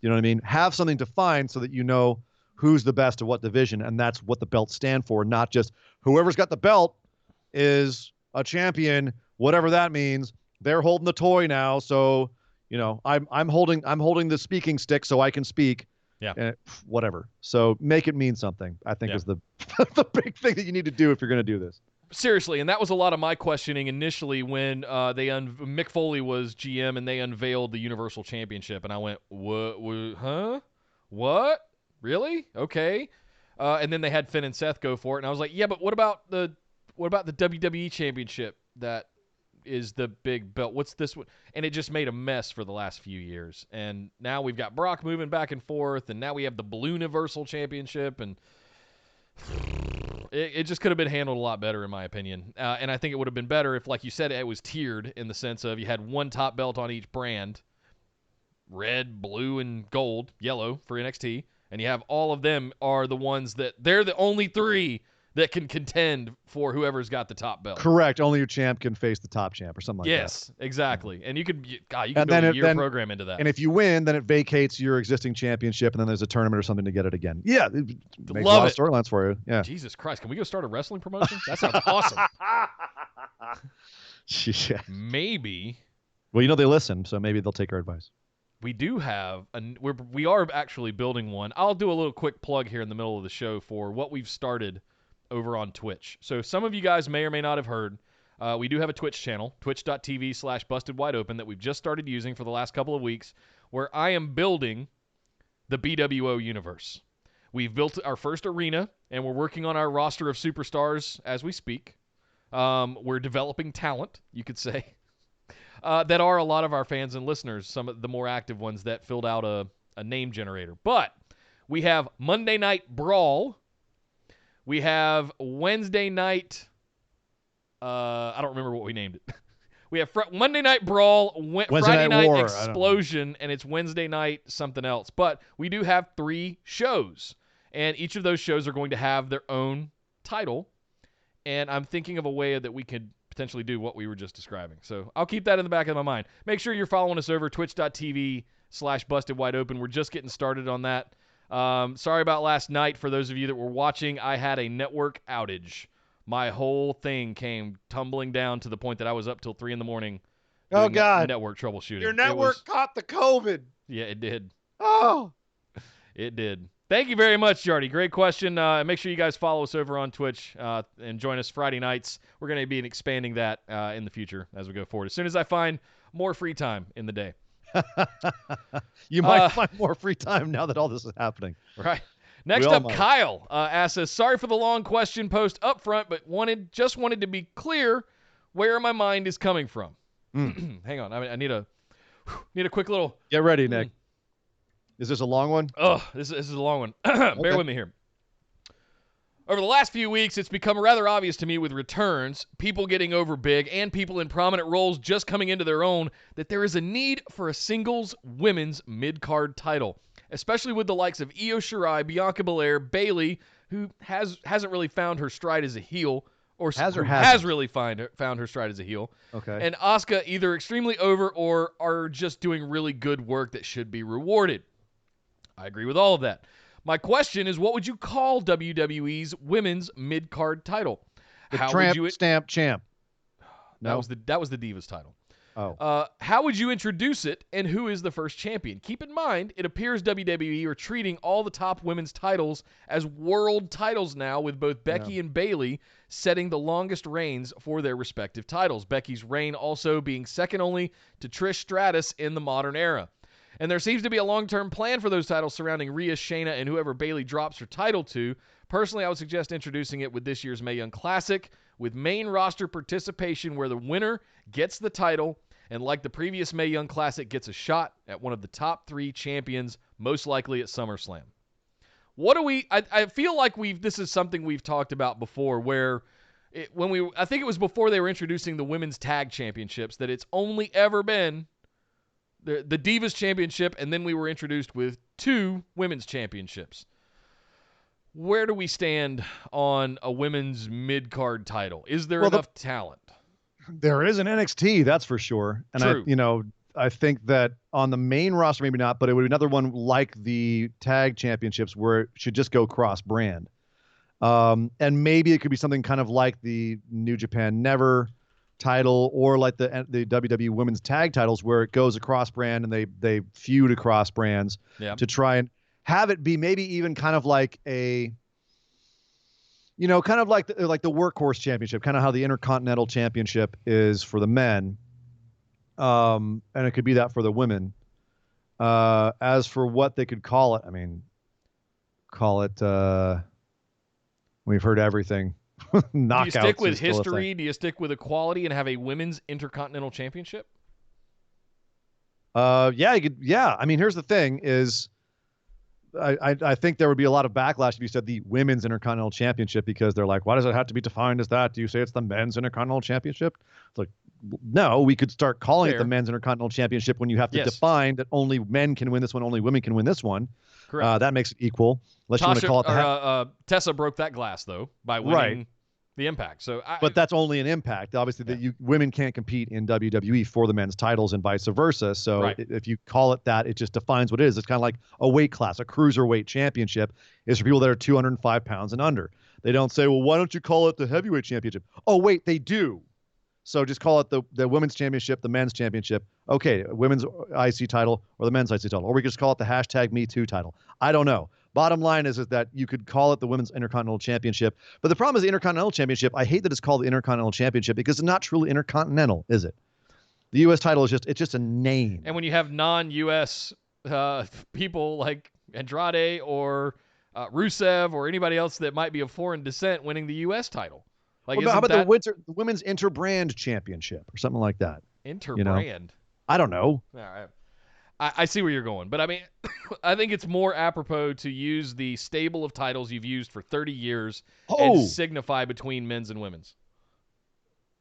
Speaker 3: You know what I mean? Have something defined so that you know who's the best of what division, and that's what the belts stand for. Not just whoever's got the belt is a champion, whatever that means. They're holding the toy now, so I'm holding the speaking stick so I can speak.
Speaker 1: Yeah.
Speaker 3: Whatever. So make it mean something, I think, is the the big thing that you need to do if you're going to do this.
Speaker 1: Seriously, and that was a lot of my questioning initially when Mick Foley was GM and they unveiled the Universal Championship, and I went, what? Huh? What? Really? Okay. And then they had Finn and Seth go for it, and I was like, yeah, but what about the WWE Championship that is the big belt? What's this one? And it just made a mess for the last few years. And now we've got Brock moving back and forth, and now we have the Blue Universal Championship, and it just could have been handled a lot better, in my opinion. And I think it would have been better if, like you said, it was tiered in the sense of you had one top belt on each brand, red, blue, and gold, yellow for NXT, and you have all of them are the ones that they're the only 3 that can contend for whoever's got the top belt.
Speaker 3: Correct. Only your champ can face the top champ or something like that.
Speaker 1: Yes, exactly. And you could build a year program into that.
Speaker 3: And if you win, then it vacates your existing championship, and then there's a tournament or something to get it again. Yeah, it makes a lot of storylines for you. Yeah.
Speaker 1: Jesus Christ, can we go start a wrestling promotion? That sounds awesome.
Speaker 3: Yeah.
Speaker 1: Maybe.
Speaker 3: Well, they listen, so maybe they'll take our advice.
Speaker 1: We do have we are actually building one. I'll do a little quick plug here in the middle of the show for what we've started over on Twitch. So some of you guys may or may not have heard, we do have a Twitch channel, twitch.tv/bustedwideopen, that we've just started using for the last couple of weeks, where I am building the BWO universe. We've built our first arena, and we're working on our roster of superstars as we speak. We're developing talent, you could say, that are a lot of our fans and listeners, some of the more active ones that filled out a name generator. But we have Monday Night Brawl. We have Wednesday night, I don't remember what we named it. We have Monday Night Brawl, Friday Night
Speaker 3: War,
Speaker 1: Explosion, and it's Wednesday night something else. But we do have 3 shows, and each of those shows are going to have their own title, and I'm thinking of a way that we could potentially do what we were just describing. So I'll keep that in the back of my mind. Make sure you're following us over twitch.tv/bustedwideopen. We're just getting started on that. Sorry about last night. For those of you that were watching, I had a network outage. My whole thing came tumbling down to the point that I was up till 3 a.m.
Speaker 3: Oh, God.
Speaker 1: Network troubleshooting.
Speaker 3: Your network caught the COVID.
Speaker 1: Yeah, it did.
Speaker 3: Oh.
Speaker 1: It did. Thank you very much, Jardy. Great question. Make sure you guys follow us over on Twitch and join us Friday nights. We're going to be expanding that in the future as we go forward, as soon as I find more free time in the day.
Speaker 3: You might find more free time now that all this is happening.
Speaker 1: Right. Next up, Kyle asks us, sorry for the long question post up front, but just wanted to be clear where my mind is coming from. Hang on. I need a quick little...
Speaker 3: Get ready, Nick. Is this a long one?
Speaker 1: Oh, this is a long one. Bear with me here. Over the last few weeks, it's become rather obvious to me with returns, people getting over big, and people in prominent roles just coming into their own, that there is a need for a singles women's mid-card title. especially with the likes of Io Shirai, Bianca Belair, Bayley, who hasn't really found her stride as a heel, or has really found her stride as a heel.
Speaker 3: Okay.
Speaker 1: And Asuka either extremely over or are just doing really good work that should be rewarded. I agree with all of that. My question is, what would you call WWE's women's mid-card title?
Speaker 3: Stamp champ. No,
Speaker 1: that was the Divas title.
Speaker 3: Oh.
Speaker 1: How would you introduce it, and who is the first champion? Keep in mind, it appears WWE are treating all the top women's titles as world titles now, with both Becky and Bayley setting the longest reigns for their respective titles. Becky's reign also being second only to Trish Stratus in the modern era. And there seems to be a long-term plan for those titles surrounding Rhea, Shayna, and whoever Bayley drops her title to. Personally, I would suggest introducing it with this year's Mae Young Classic, with main roster participation where the winner gets the title, and like the previous Mae Young Classic, gets a shot at one of the top 3 champions, most likely at SummerSlam. I feel like this is something we've talked about before, where I think it was before they were introducing the women's tag championships, that it's only ever been the Divas Championship, and then we were introduced with 2 women's championships. Where do we stand on a women's mid-card title? Is there enough talent?
Speaker 3: There is an NXT, that's for sure. And
Speaker 1: True.
Speaker 3: I think that on the main roster, maybe not, but it would be another one like the tag championships where it should just go cross-brand. And maybe it could be something kind of like the New Japan Never title, or like the WWE Women's Tag titles, where it goes across brand and they feud across brands to try and have it be maybe even kind of like a, kind of like the Workhorse Championship, kind of how the Intercontinental Championship is for the men. And it could be that for the women. As for what they could call it, we've heard everything. Knockouts.
Speaker 1: Do you stick with history? Do you stick with equality and have a women's Intercontinental Championship?
Speaker 3: Yeah, you could. Yeah, here's the thing: is I think there would be a lot of backlash if you said the women's Intercontinental Championship, because they're like, why does it have to be defined as that? Do you say it's the men's Intercontinental Championship? It's like, no, we could start calling it the men's Intercontinental Championship when you have to define that only men can win this one, only women can win this one.
Speaker 1: Correct.
Speaker 3: That makes it equal. Unless you want to call it
Speaker 1: Tessa broke that glass, though, by winning the Impact. But
Speaker 3: that's only an Impact. Obviously, women can't compete in WWE for the men's titles and vice versa. So if you call it that, it just defines what it is. It's kind of like a weight class. A cruiserweight championship is for people that are 205 pounds and under. They don't say, well, why don't you call it the heavyweight championship? Oh, wait, they do. So just call it the women's championship, the men's championship. Okay, women's IC title or the men's IC title. Or we could just call it the #MeToo title. I don't know. Bottom line is that you could call it the Women's Intercontinental Championship. But the problem is the Intercontinental Championship, I hate that it's called the Intercontinental Championship because it's not truly intercontinental, is it? The U.S. title is just a name.
Speaker 1: And when you have non-U.S. People like Andrade or Rusev or anybody else that might be of foreign descent winning the U.S. title. Like,
Speaker 3: how about the Women's Interbrand Championship or something like that?
Speaker 1: Interbrand?
Speaker 3: I don't know.
Speaker 1: All right. I see where you're going, but I think it's more apropos to use the stable of titles you've used for 30 years and signify between men's and women's.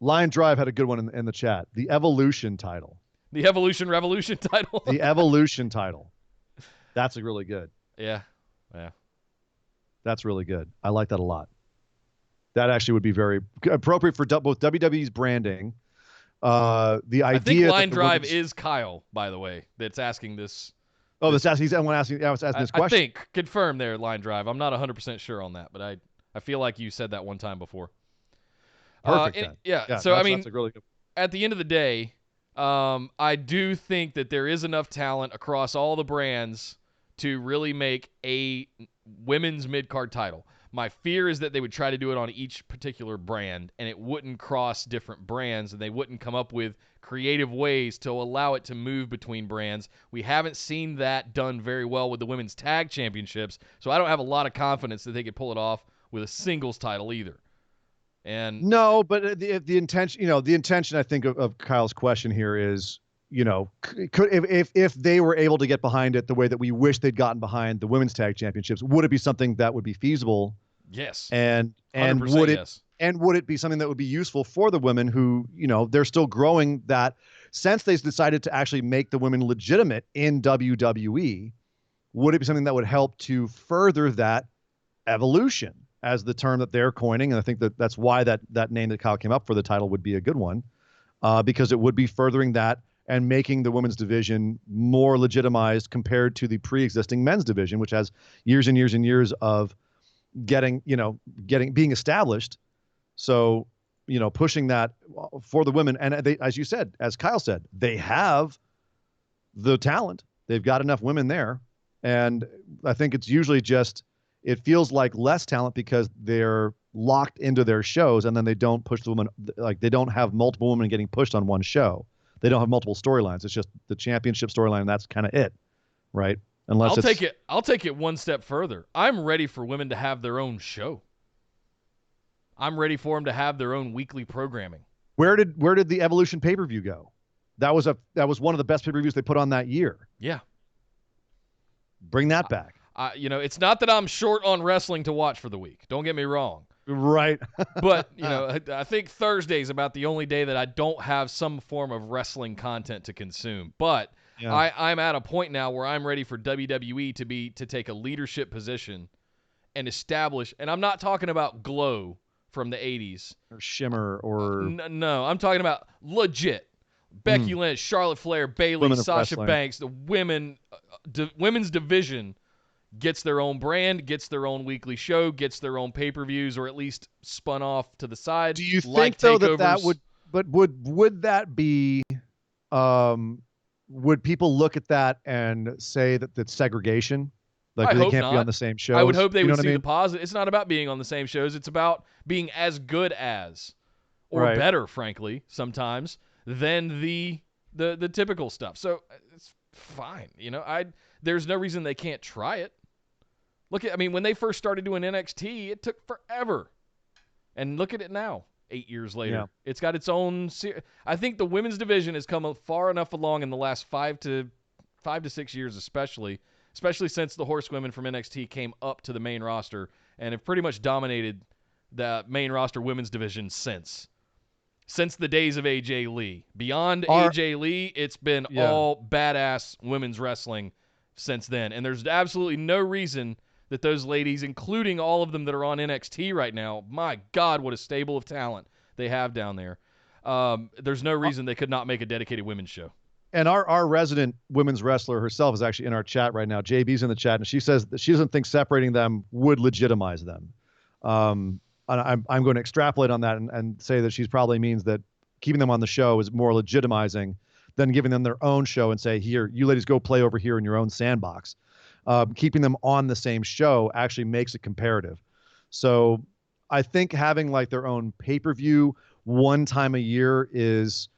Speaker 3: Line Drive had a good one in the chat. The Evolution title.
Speaker 1: The Evolution Revolution title?
Speaker 3: The Evolution title. That's really good.
Speaker 1: Yeah.
Speaker 3: That's really good. I like that a lot. That actually would be very appropriate for both WWE's branding. The idea.
Speaker 1: I think Line Drive is Kyle, by the way, that's asking this.
Speaker 3: Oh, he's asking this question.
Speaker 1: I think confirm there, Line Drive. I'm not 100% sure on that, but I feel like you said that one time before.
Speaker 3: Perfect.
Speaker 1: So
Speaker 3: that's a really good.
Speaker 1: At the end of the day, I do think that there is enough talent across all the brands to really make a women's mid-card title. My fear is that they would try to do it on each particular brand, and it wouldn't cross different brands, and they wouldn't come up with creative ways to allow it to move between brands. We haven't seen that done very well with the women's tag championships, so I don't have a lot of confidence that they could pull it off with a singles title either. And
Speaker 3: no, but the intention I think of Kyle's question here is, could if they were able to get behind it the way that we wish they'd gotten behind the women's tag championships, would it be something that would be feasible?
Speaker 1: Yes.
Speaker 3: And would it be something that would be useful for the women who, they're still growing that since they decided to actually make the women legitimate in WWE? would it be something that would help to further that evolution, as the term that they're coining? And I think that's why that name that Kyle came up for the title would be a good one, because it would be furthering that and making the women's division more legitimized compared to the pre-existing men's division, which has years and years and years of being established. So, pushing that for the women. And they, as you said, as Kyle said, they have the talent. They've got enough women there. And I think it's usually it feels like less talent because they're locked into their shows, and then they don't push the women. Like, they don't have multiple women getting pushed on one show. They don't have multiple storylines. It's just the championship storyline, and that's kind of it, right? Unless
Speaker 1: I'll take it one step further. I'm ready for women to have their own show. I'm ready for them to have their own weekly programming.
Speaker 3: Where did the Evolution pay-per-view go? That was one of the best pay-per-views they put on that year.
Speaker 1: Yeah.
Speaker 3: Bring that back.
Speaker 1: It's not that I'm short on wrestling to watch for the week. Don't get me wrong.
Speaker 3: Right.
Speaker 1: But, I think Thursday is about the only day that I don't have some form of wrestling content to consume. But yeah. I'm at a point now where I'm ready for WWE to take a leadership position and establish, and I'm not talking about Glow from the 80s.
Speaker 3: Or Shimmer or...
Speaker 1: No, I'm talking about legit. Becky Lynch, Charlotte Flair, Bayley, Sasha Banks, the women's division gets their own brand, gets their own weekly show, gets their own pay-per-views, or at least spun off to the side.
Speaker 3: Do you think, though, that would that be, would people look at that and say that that's segregation? Like, they can't be on the same shows?
Speaker 1: I would hope they would see the positive. It's not about being on the same shows. It's about being as good as, or better, frankly, sometimes, than the typical stuff. So it's fine. There's no reason they can't try it. When they first started doing NXT, it took forever. And look at it now, 8 years later. Yeah. It's got its own... I think the women's division has come far enough along in the last 5 to 6 years, especially since the horsewomen from NXT came up to the main roster and have pretty much dominated the main roster women's division since the days of AJ Lee. Beyond AJ Lee, it's been all badass women's wrestling since then. And there's absolutely no reason that those ladies, including all of them that are on NXT right now, my God, what a stable of talent they have down there. There's no reason they could not make a dedicated women's show.
Speaker 3: And our resident women's wrestler herself is actually in our chat right now. JB's in the chat, and she says that she doesn't think separating them would legitimize them. And I'm going to extrapolate on that and say that she probably means that keeping them on the show is more legitimizing than giving them their own show and say, here, you ladies go play over here in your own sandbox. Keeping them on the same show actually makes it comparative. So I think having like their own pay-per-view one time a year is,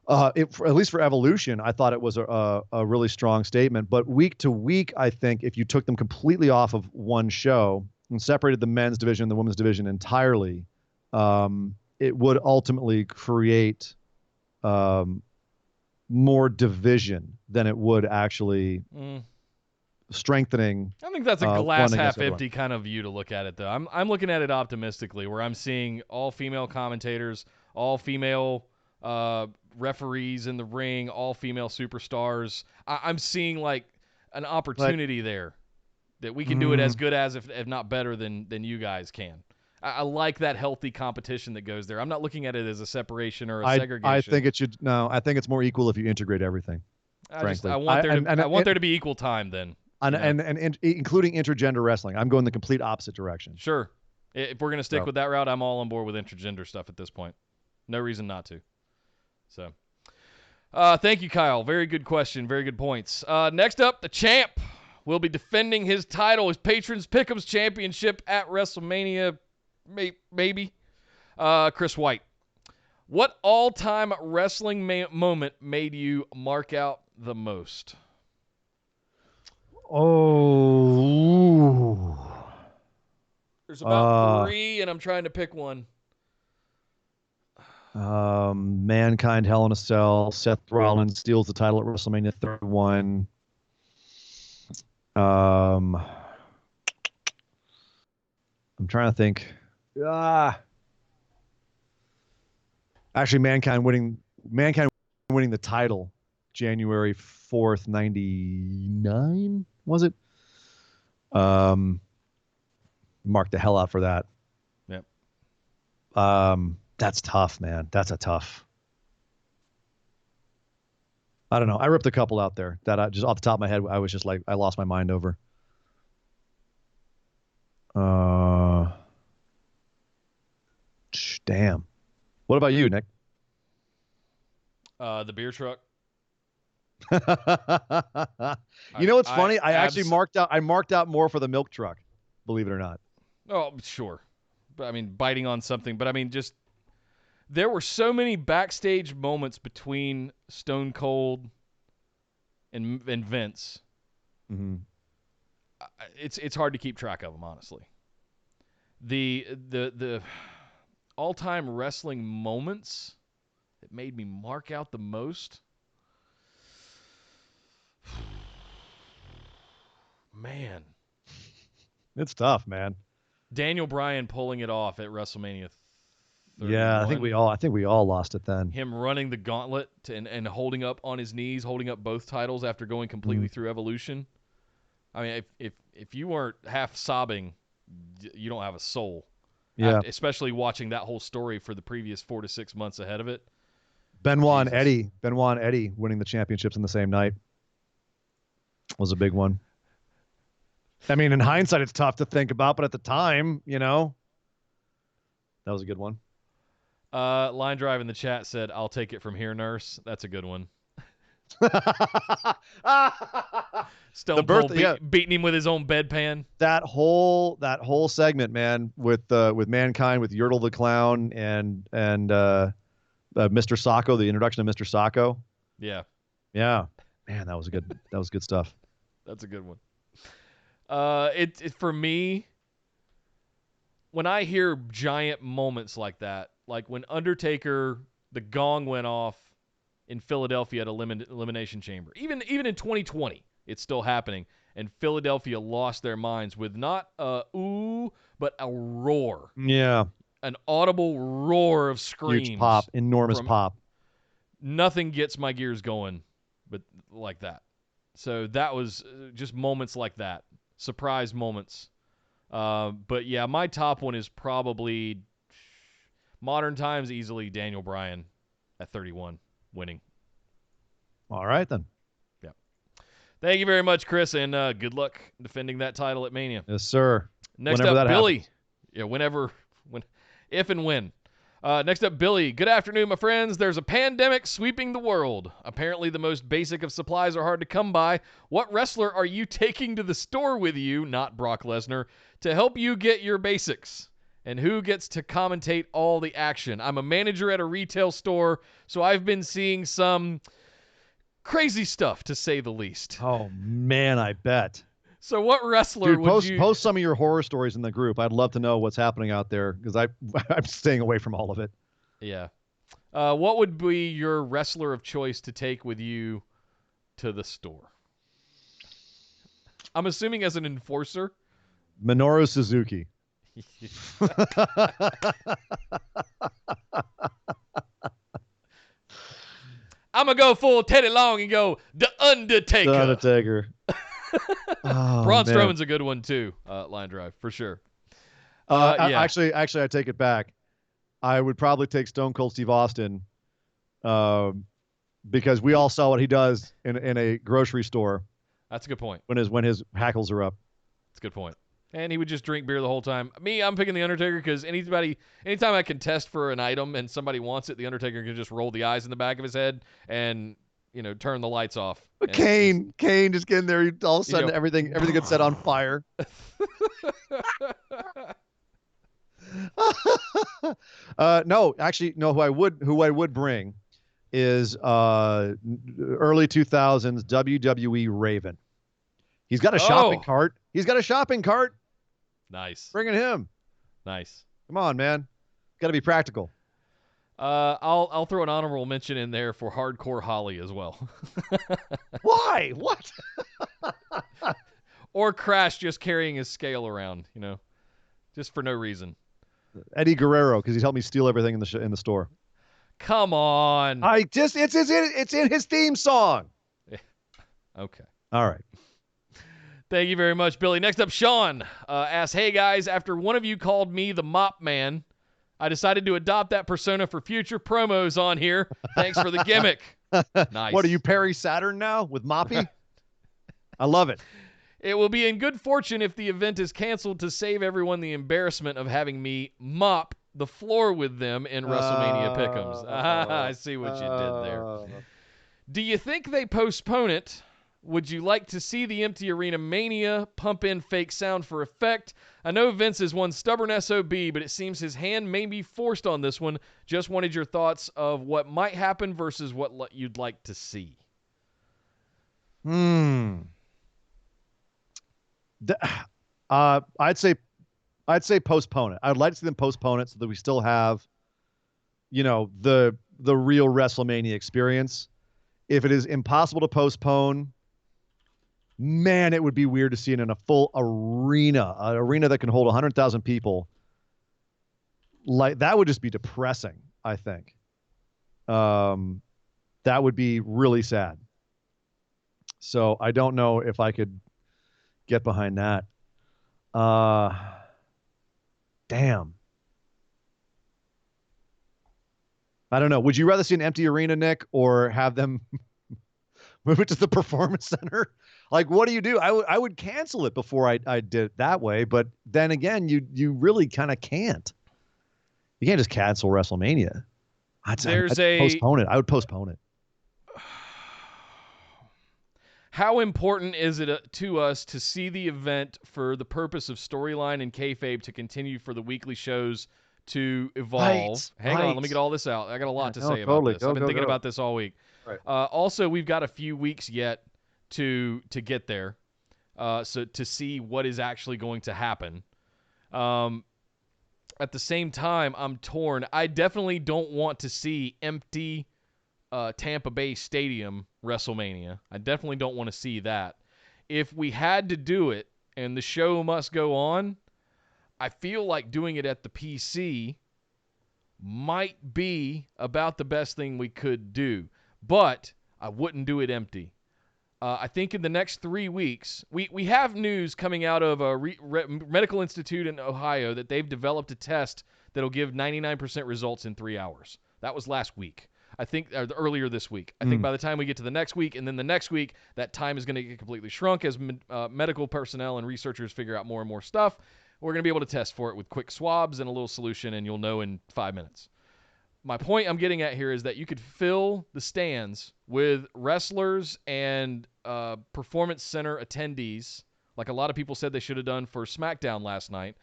Speaker 3: at least for Evolution, I thought it was a really strong statement. But week to week, I think if you took them completely off of one show and separated the men's division and the women's division entirely, it would ultimately create more division than it would actually strengthening.
Speaker 1: I think that's a glass half empty kind of view to look at it, though. I'm looking at it optimistically, where I'm seeing all female commentators, all female referees in the ring, all female superstars. I'm seeing like an opportunity there that we can do it as good as, if not better than you guys can. I like that healthy competition that goes there. I'm not looking at it as a separation or a segregation.
Speaker 3: I think it should. No, I think it's more equal if you integrate everything. Frankly,
Speaker 1: I want there to be equal time then.
Speaker 3: And including intergender wrestling. I'm going the complete opposite direction.
Speaker 1: Sure. If we're going to stick with that route, I'm all on board with intergender stuff at this point. No reason not to. So, thank you, Kyle. Very good question. Very good points. Next up, the champ will be defending his title, his Patrons Pick'ems Championship at WrestleMania, maybe. Chris White. What all-time wrestling moment made you mark out the most?
Speaker 3: Oh.
Speaker 1: There's about 3, and I'm trying to pick one.
Speaker 3: Mankind, Hell in a Cell. Seth Rollins steals the title at WrestleMania 31. I'm trying to think. Actually, Mankind winning the title January 4th, 99. Was it? Mark the hell out for that.
Speaker 1: Yep.
Speaker 3: That's tough, man. That's a tough. I don't know. I ripped a couple out there that I just off the top of my head, I was just like, I lost my mind over. Damn. What about you, Nick?
Speaker 1: The beer truck.
Speaker 3: You know what's funny? I actually marked out more for the milk truck, believe it or not.
Speaker 1: Oh, sure. But I mean, biting on something. But I mean, just there were so many backstage moments between Stone Cold and Vince.
Speaker 3: Mm-hmm.
Speaker 1: It's hard to keep track of them, honestly. The all-time wrestling moments that made me mark out the most. Man,
Speaker 3: it's tough, man.
Speaker 1: Daniel Bryan pulling it off at WrestleMania 31.
Speaker 3: Yeah, I think we all lost it then.
Speaker 1: Him running the gauntlet and holding up on his knees, holding up both titles after going completely through Evolution. I mean, if you weren't half sobbing, you don't have a soul.
Speaker 3: Yeah.
Speaker 1: Especially watching that whole story for the previous 4 to 6 months ahead of it.
Speaker 3: Benoit and Eddie winning the championships in the same night was a big one. I mean, in hindsight, it's tough to think about, but at the time, that was a good one.
Speaker 1: Line Drive in the chat said, "I'll take it from here, nurse." That's a good one. Stone Cold beating him with his own bedpan.
Speaker 3: That whole segment, man, with Mankind, with Yertle the Clown and Mr. Sacco, the introduction of Mr. Sacco.
Speaker 1: Yeah.
Speaker 3: Man, that was good stuff.
Speaker 1: That's a good one. It for me, when I hear giant moments like that, like when Undertaker, the gong went off in Philadelphia at Elimination Chamber. Even in 2020, it's still happening, and Philadelphia lost their minds with not a ooh, but a roar.
Speaker 3: Yeah.
Speaker 1: An audible roar of screams.
Speaker 3: Huge pop, enormous pop.
Speaker 1: Nothing gets my gears going but like that. So that was just moments like that. Surprise moments. But yeah, my top one is probably modern times easily Daniel Bryan at 31 winning.
Speaker 3: All right, then.
Speaker 1: Yeah. Thank you very much, Chris, and good luck defending that title at Mania.
Speaker 3: Yes, sir.
Speaker 1: Next up, Billy. Happens. Yeah, if and when. Next up, Billy. Good afternoon, my friends. There's a pandemic sweeping the world. Apparently, the most basic of supplies are hard to come by. What wrestler are you taking to the store with you, not Brock Lesnar, to help you get your basics? And who gets to commentate all the action? I'm a manager at a retail store, so I've been seeing some crazy stuff, to say the least.
Speaker 3: Oh, man, I bet.
Speaker 1: So what wrestler would you...
Speaker 3: Post some of your horror stories in the group. I'd love to know what's happening out there, because I'm staying away from all of it.
Speaker 1: Yeah. What would be your wrestler of choice to take with you to the store? I'm assuming as an enforcer.
Speaker 3: Minoru Suzuki.
Speaker 1: I'm going to go full Teddy Long and go The Undertaker.
Speaker 3: The Undertaker.
Speaker 1: Braun Strowman's a good one too. Line Drive for sure.
Speaker 3: Yeah. Actually, I take it back. I would probably take Stone Cold Steve Austin, because we all saw what he does in a grocery store.
Speaker 1: That's a good point.
Speaker 3: When his hackles are up.
Speaker 1: That's a good point. And he would just drink beer the whole time. Me, I'm picking the Undertaker because anytime I contest for an item and somebody wants it, the Undertaker can just roll the eyes in the back of his head and turn the lights off.
Speaker 3: Kane just getting there. All of a sudden, everything gets set on fire. No. Who I would bring is early 2000s WWE Raven. He's got a shopping cart.
Speaker 1: Nice.
Speaker 3: Bringing him.
Speaker 1: Nice.
Speaker 3: Come on, man. Got to be practical.
Speaker 1: I'll throw an honorable mention in there for Hardcore Holly as well.
Speaker 3: Why? What?
Speaker 1: Or Crash just carrying his scale around, just for no reason.
Speaker 3: Eddie Guerrero, because he's helped me steal everything in the store.
Speaker 1: Come on.
Speaker 3: It's in his theme song.
Speaker 1: Okay.
Speaker 3: All right.
Speaker 1: Thank you very much, Billy. Next up, Sean asks, hey, guys, after one of you called me the Mop Man, I decided to adopt that persona for future promos on here. Thanks for the gimmick. Nice.
Speaker 3: What, are you Perry Saturn now with Moppy? I love it.
Speaker 1: It will be in good fortune if the event is canceled to save everyone the embarrassment of having me mop the floor with them in WrestleMania Pick'ems. I see what you did there. Do you think they postpone it? Would you like to see the empty arena mania pump in fake sound for effect? I know Vince is one stubborn SOB, but it seems his hand may be forced on this one. Just wanted your thoughts of what might happen versus what you'd like to see.
Speaker 3: I'd say postpone it. I'd like to see them postpone it so that we still have, the real WrestleMania experience. If it is impossible to postpone, man, it would be weird to see it in a full arena, an arena that can hold 100,000 people. Like, that would just be depressing, I think. That would be really sad. So I don't know if I could get behind that. Damn. I don't know. Would you rather see an empty arena, Nick, or have them move it to the Performance Center? Like, what do you do? I would cancel it before I did it that way, but then again, you really kind of can't. You can't just cancel WrestleMania. I'd postpone it. I would postpone it.
Speaker 1: How important is it to us to see the event for the purpose of storyline and kayfabe to continue for the weekly shows to evolve? Hang on, let me get all this out. I got a lot to say about this. I've been thinking about this all week.
Speaker 3: Right.
Speaker 1: Also, we've got a few weeks yet to get there, so to see what is actually going to happen. At the same time, I'm torn. I definitely don't want to see empty Tampa Bay Stadium WrestleMania. I definitely don't want to see that. If we had to do it and the show must go on, I feel like doing it at the PC might be about the best thing we could do, but I wouldn't do it empty. I think in the next 3 weeks, we have news coming out of a medical institute in Ohio that they've developed a test that'll give 99% results in 3 hours. That was last week. I think earlier this week. I think by the time we get to the next week and then the next week, that time is going to get completely shrunk as medical personnel and researchers figure out more and more stuff. We're going to be able to test for it with quick swabs and a little solution, and you'll know in 5 minutes. My point I'm getting at here is that you could fill the stands with wrestlers and Performance Center attendees, like a lot of people said they should have done for SmackDown last night,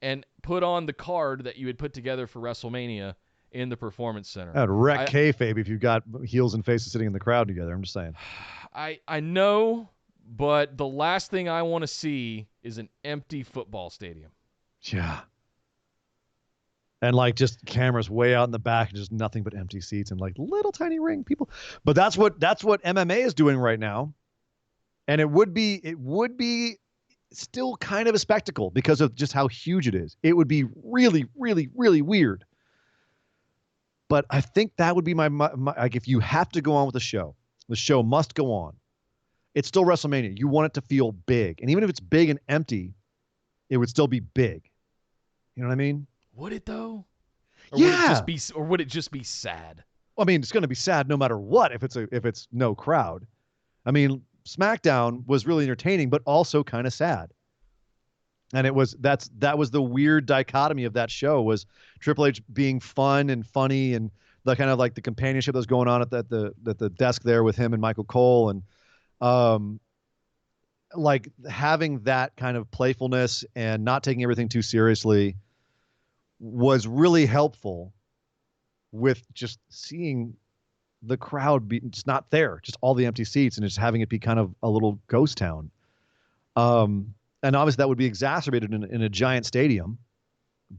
Speaker 1: and put on the card that you had put together for WrestleMania in the Performance Center.
Speaker 3: That'd wreck kayfabe if you've got heels and faces sitting in the crowd together. I'm just saying.
Speaker 1: I know, but the last thing I want to see is an empty football stadium.
Speaker 3: Yeah. And like just cameras way out in the back and just nothing but empty seats and like little tiny ring people. But that's what MMA is doing right now. And it would be still kind of a spectacle because of just how huge it is. It would be really, really, really weird. But I think that would be my like, if you have to go on with the show must go on. It's still WrestleMania. You want it to feel big. And even if it's big and empty, it would still be big. You know what I mean?
Speaker 1: Would it though?
Speaker 3: Or yeah.
Speaker 1: Would it just be sad?
Speaker 3: Well, I mean, it's going to be sad no matter what if it's no crowd. I mean, SmackDown was really entertaining, but also kind of sad. And that was the weird dichotomy of that show, was Triple H being fun and funny and the kind of like the companionship that was going on at the desk there with him and Michael Cole, and like having that kind of playfulness and not taking everything too seriously was really helpful with just seeing the crowd be just not there, just all the empty seats, and just having it be kind of a little ghost town. And obviously that would be exacerbated in a giant stadium,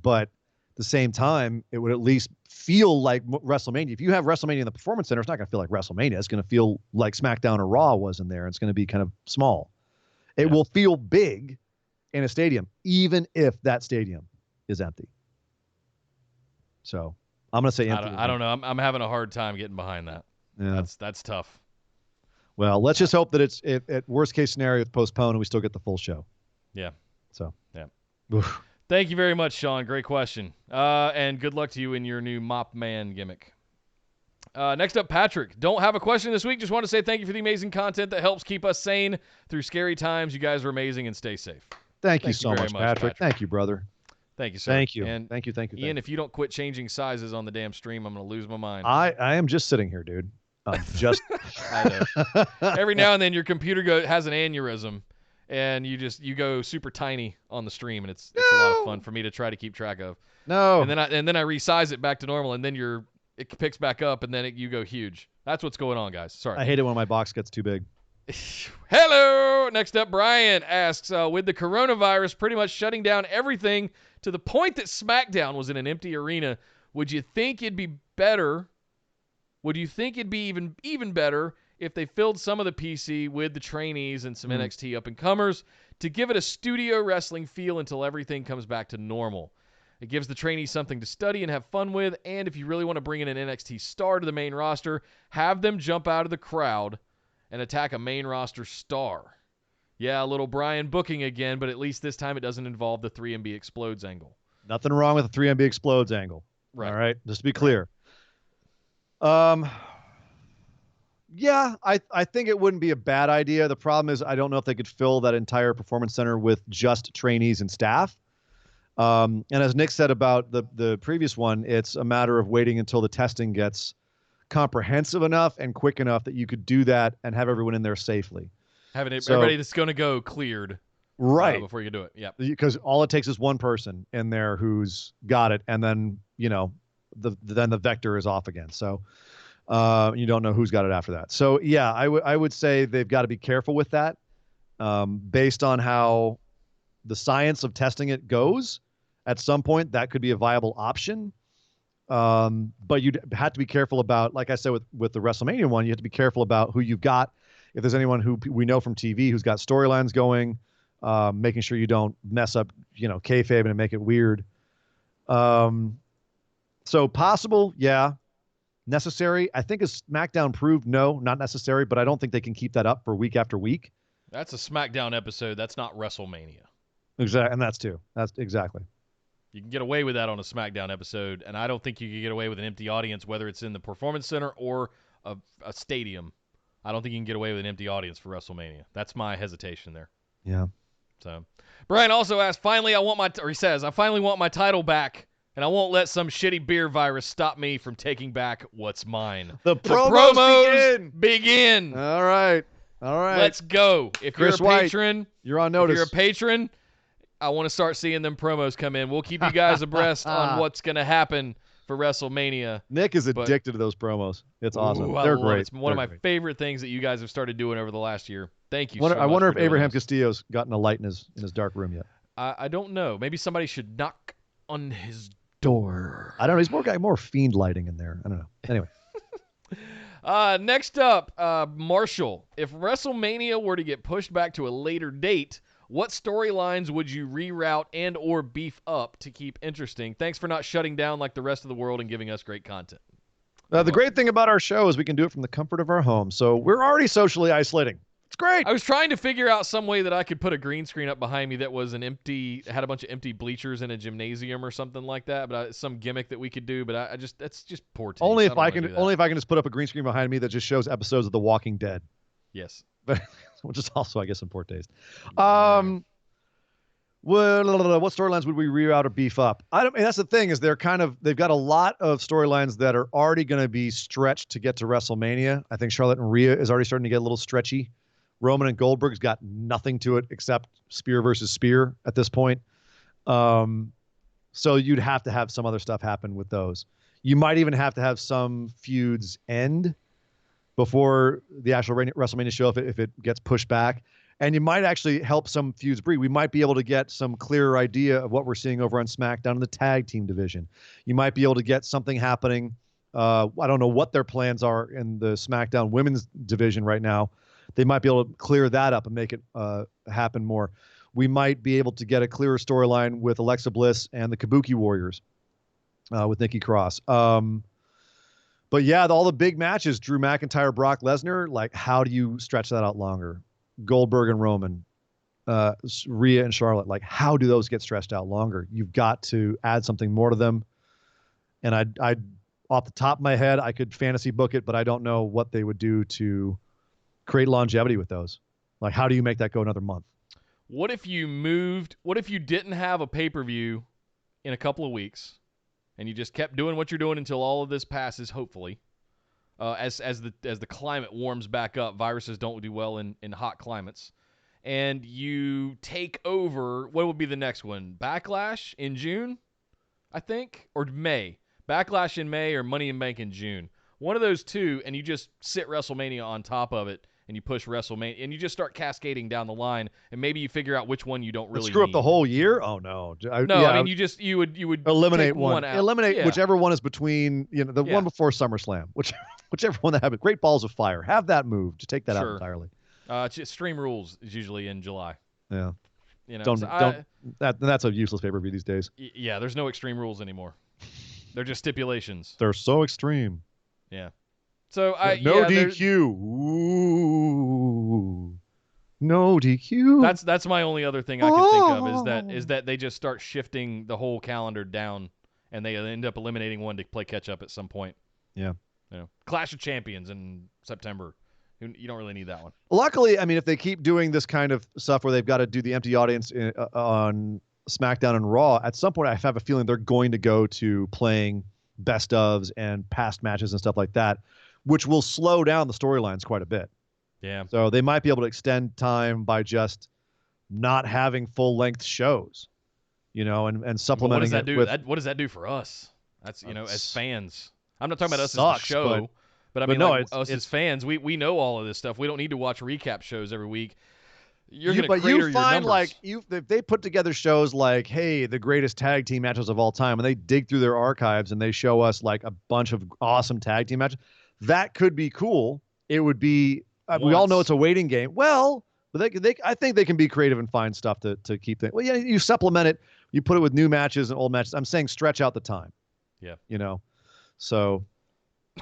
Speaker 3: but at the same time, it would at least feel like WrestleMania. If you have WrestleMania in the Performance Center, it's not going to feel like WrestleMania. It's going to feel like SmackDown or Raw was in there. It's going to be kind of small. It will feel big in a stadium, even if that stadium is empty. So I'm going to say empty.
Speaker 1: I don't know. I'm having a hard time getting behind that.
Speaker 3: Yeah.
Speaker 1: That's tough.
Speaker 3: Well, let's just hope that it's at worst case scenario it's postponed and we still get the full show.
Speaker 1: Yeah.
Speaker 3: So
Speaker 1: yeah.
Speaker 3: Oof.
Speaker 1: Thank you very much, Sean. Great question. And good luck to you in your new Mop Man gimmick. Next up, Patrick. Don't have a question this week. Just want to say thank you for the amazing content that helps keep us sane through scary times. You guys are amazing and stay safe.
Speaker 3: Thank you so much, Patrick. Thank you, brother.
Speaker 1: Thank you, sir.
Speaker 3: Thank you.
Speaker 1: And
Speaker 3: thank you.
Speaker 1: Ian, if you don't quit changing sizes on the damn stream, I'm going to lose my mind.
Speaker 3: I am just sitting here, dude. Just
Speaker 1: I know. Every now and then your computer has an aneurysm and you go super tiny on the stream, and it's a lot of fun for me to try to keep track of.
Speaker 3: No.
Speaker 1: And then I resize it back to normal, and then it picks back up, and then you go huge. That's what's going on, guys. Sorry.
Speaker 3: I hate it when my box gets too big.
Speaker 1: Hello. Next up, Brian asks, with the coronavirus pretty much shutting down everything to the point that SmackDown was in an empty arena, would you think it'd be better? Would you think it'd be even better if they filled some of the PC with the trainees and some NXT up-and-comers to give it a studio wrestling feel until everything comes back to normal? It gives the trainees something to study and have fun with, and if you really want to bring in an NXT star to the main roster, have them jump out of the crowd and attack a main roster star. Yeah, a little Brian booking again, but at least this time it doesn't involve the 3MB Explodes angle.
Speaker 3: Nothing wrong with the 3MB Explodes angle.
Speaker 1: Right.
Speaker 3: All right, just to be clear. Yeah, I think it wouldn't be a bad idea. The problem is I don't know if they could fill that entire performance center with just trainees and staff. And as Nick said about the previous one, it's a matter of waiting until the testing gets comprehensive enough and quick enough that you could do that and have everyone in there safely.
Speaker 1: Everybody that's going to go cleared.
Speaker 3: Right.
Speaker 1: Before you do it. Yeah.
Speaker 3: Because all it takes is one person in there who's got it, and then, then the vector is off again. So you don't know who's got it after that. So, yeah, I would say they've got to be careful with that based on how the science of testing it goes. At some point, that could be a viable option. But you'd have to be careful about, like I said, with the WrestleMania one, you have to be careful about who you've got. If there's anyone who we know from TV who's got storylines going, making sure you don't mess up, kayfabe and make it weird. So possible, yeah. Necessary, I think is SmackDown proved no, not necessary, but I don't think they can keep that up for week after week.
Speaker 1: That's a SmackDown episode. That's not WrestleMania.
Speaker 3: Exactly, and that's too. That's exactly.
Speaker 1: You can get away with that on a SmackDown episode, and I don't think you can get away with an empty audience, whether it's in the Performance Center or a stadium. I don't think you can get away with an empty audience for WrestleMania. That's my hesitation there.
Speaker 3: Yeah.
Speaker 1: So, Brian also asked, I finally want my title back, and I won't let some shitty beer virus stop me from taking back what's mine.
Speaker 3: The promos
Speaker 1: begin.
Speaker 3: All right.
Speaker 1: Let's go. If
Speaker 3: Chris
Speaker 1: you're a
Speaker 3: White,
Speaker 1: patron,
Speaker 3: you're on notice.
Speaker 1: If you're a patron, I want to start seeing them promos come in. We'll keep you guys abreast on what's going to happen for WrestleMania.
Speaker 3: Nick is addicted to those promos. It's awesome.
Speaker 1: Ooh,
Speaker 3: They're great.
Speaker 1: It's one of my favorite things that you guys have started doing over the last year. Thank you.
Speaker 3: I wonder if Abraham Castillo's gotten a light in his dark room yet.
Speaker 1: I don't know. Maybe somebody should knock on his door.
Speaker 3: I don't know. He's more fiend lighting in there. I don't know. Anyway.
Speaker 1: Next up, Marshall. If WrestleMania were to get pushed back to a later date, what storylines would you reroute and or beef up to keep interesting? Thanks for not shutting down like the rest of the world and giving us great content.
Speaker 3: The great thing about our show is we can do it from the comfort of our home. So we're already socially isolating. It's great.
Speaker 1: I was trying to figure out some way that I could put a green screen up behind me that was had a bunch of empty bleachers in a gymnasium or something like that. But some gimmick that we could do. But that's just poor taste.
Speaker 3: Only if I can just put up a green screen behind me that just shows episodes of The Walking Dead.
Speaker 1: Yes.
Speaker 3: Which is also, I guess, in poor taste. Well, what storylines would we reroute or beef up? That's the thing is they've got a lot of storylines that are already going to be stretched to get to WrestleMania. I think Charlotte and Rhea is already starting to get a little stretchy. Roman and Goldberg's got nothing to it except spear versus spear at this point. So you'd have to have some other stuff happen with those. You might even have to have some feuds end before the actual WrestleMania show if it gets pushed back. And you might actually help some feuds breed. We might be able to get some clearer idea of what we're seeing over on SmackDown in the tag team division. You might be able to get something happening. I don't know what their plans are in the SmackDown women's division right now. They might be able to clear that up and make it happen more. We might be able to get a clearer storyline with Alexa Bliss and the Kabuki Warriors with Nikki Cross. But But yeah, all the big matches, Drew McIntyre, Brock Lesnar, like how do you stretch that out longer? Goldberg and Roman, Rhea and Charlotte, like how do those get stretched out longer? You've got to add something more to them. And I off the top of my head, I could fantasy book it, but I don't know what they would do to create longevity with those. Like, how do you make that go another month?
Speaker 1: What if you didn't have a pay-per-view in a couple of weeks and you just kept doing what you're doing until all of this passes, hopefully? As the climate warms back up, viruses don't do well in hot climates. And you take over, what would be the next one? Backlash in June, I think? Or May. Backlash in May or Money in Bank in June. One of those two, and you just sit WrestleMania on top of it, and you push WrestleMania, and you just start cascading down the line, and maybe you figure out which one you don't really
Speaker 3: screw
Speaker 1: need.
Speaker 3: up the whole year? Oh no.
Speaker 1: I mean you would
Speaker 3: eliminate
Speaker 1: take one out.
Speaker 3: Eliminate whichever one is between the one before SummerSlam, whichever one that have Great Balls of Fire. Have that move. Just take that out entirely.
Speaker 1: Extreme Rules is usually in July.
Speaker 3: Yeah.
Speaker 1: Don't
Speaker 3: that's a useless pay-per-view these days.
Speaker 1: Yeah, there's no Extreme Rules anymore. They're just stipulations.
Speaker 3: They're so extreme.
Speaker 1: Yeah. So
Speaker 3: no DQ. Ooh. No DQ.
Speaker 1: That's my only other thing I can think of is that they just start shifting the whole calendar down and they end up eliminating one to play catch up at some point.
Speaker 3: Yeah.
Speaker 1: Clash of Champions in September. You don't really need that one.
Speaker 3: Luckily, I mean, if they keep doing this kind of stuff where they've got to do the empty audience on SmackDown and Raw, at some point I have a feeling they're going to go to playing best ofs and past matches and stuff like that, which will slow down the storylines quite a bit.
Speaker 1: Yeah.
Speaker 3: So they might be able to extend time by just not having full-length shows, and supplementing
Speaker 1: what does that do for us? That's, as fans. I'm not talking about us as the show, but I mean, us as fans, we know all of this stuff. We don't need to watch recap shows every week. You're going to crater your numbers.
Speaker 3: If they put together shows like, hey, the greatest tag team matches of all time, and they dig through their archives and they show us like a bunch of awesome tag team matches, that could be cool. It would be. We all know it's a waiting game. Well, but I think they can be creative and find stuff to keep things. Well, yeah, you supplement it. You put it with new matches and old matches. I'm saying stretch out the time.
Speaker 1: Yeah.
Speaker 3: So.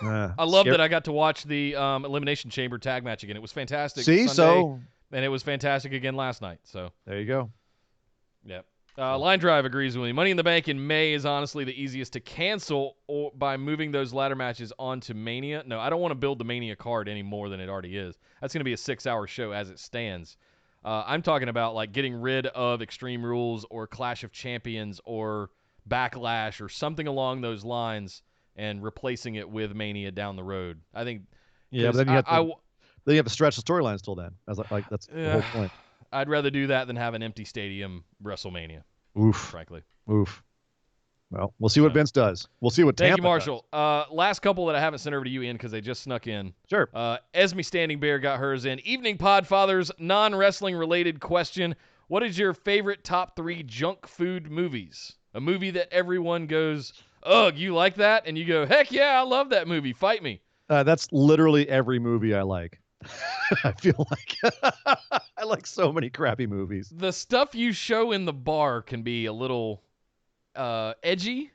Speaker 1: I love that I got to watch the Elimination Chamber tag match again. It was fantastic.
Speaker 3: See,
Speaker 1: Sunday, and it was fantastic again last night. So
Speaker 3: there you go.
Speaker 1: Yeah. Line Drive agrees with me. Money in the Bank in May is honestly the easiest to cancel by moving those ladder matches onto Mania. No, I don't want to build the Mania card any more than it already is. That's going to be a 6-hour show as it stands. I'm talking about like getting rid of Extreme Rules or Clash of Champions or Backlash or something along those lines and replacing it with Mania down the road. I think.
Speaker 3: Yeah, but then you have to stretch the storylines till then. That's the whole point.
Speaker 1: I'd rather do that than have an empty stadium WrestleMania.
Speaker 3: Oof.
Speaker 1: Frankly.
Speaker 3: Oof. Well, we'll see what Vince does. We'll see what Tampa
Speaker 1: Thank you, Marshall. Last couple that I haven't sent over to you, Ian, because they just snuck in.
Speaker 3: Sure.
Speaker 1: Esme Standing Bear got hers in. Evening Podfathers, non-wrestling related question. What is your favorite top 3 junk food movies? A movie that everyone goes, ugh, you like that? And you go, heck yeah, I love that movie. Fight me.
Speaker 3: That's literally every movie I like. I feel like I like so many crappy movies.
Speaker 1: The stuff you show in the bar can be a little edgy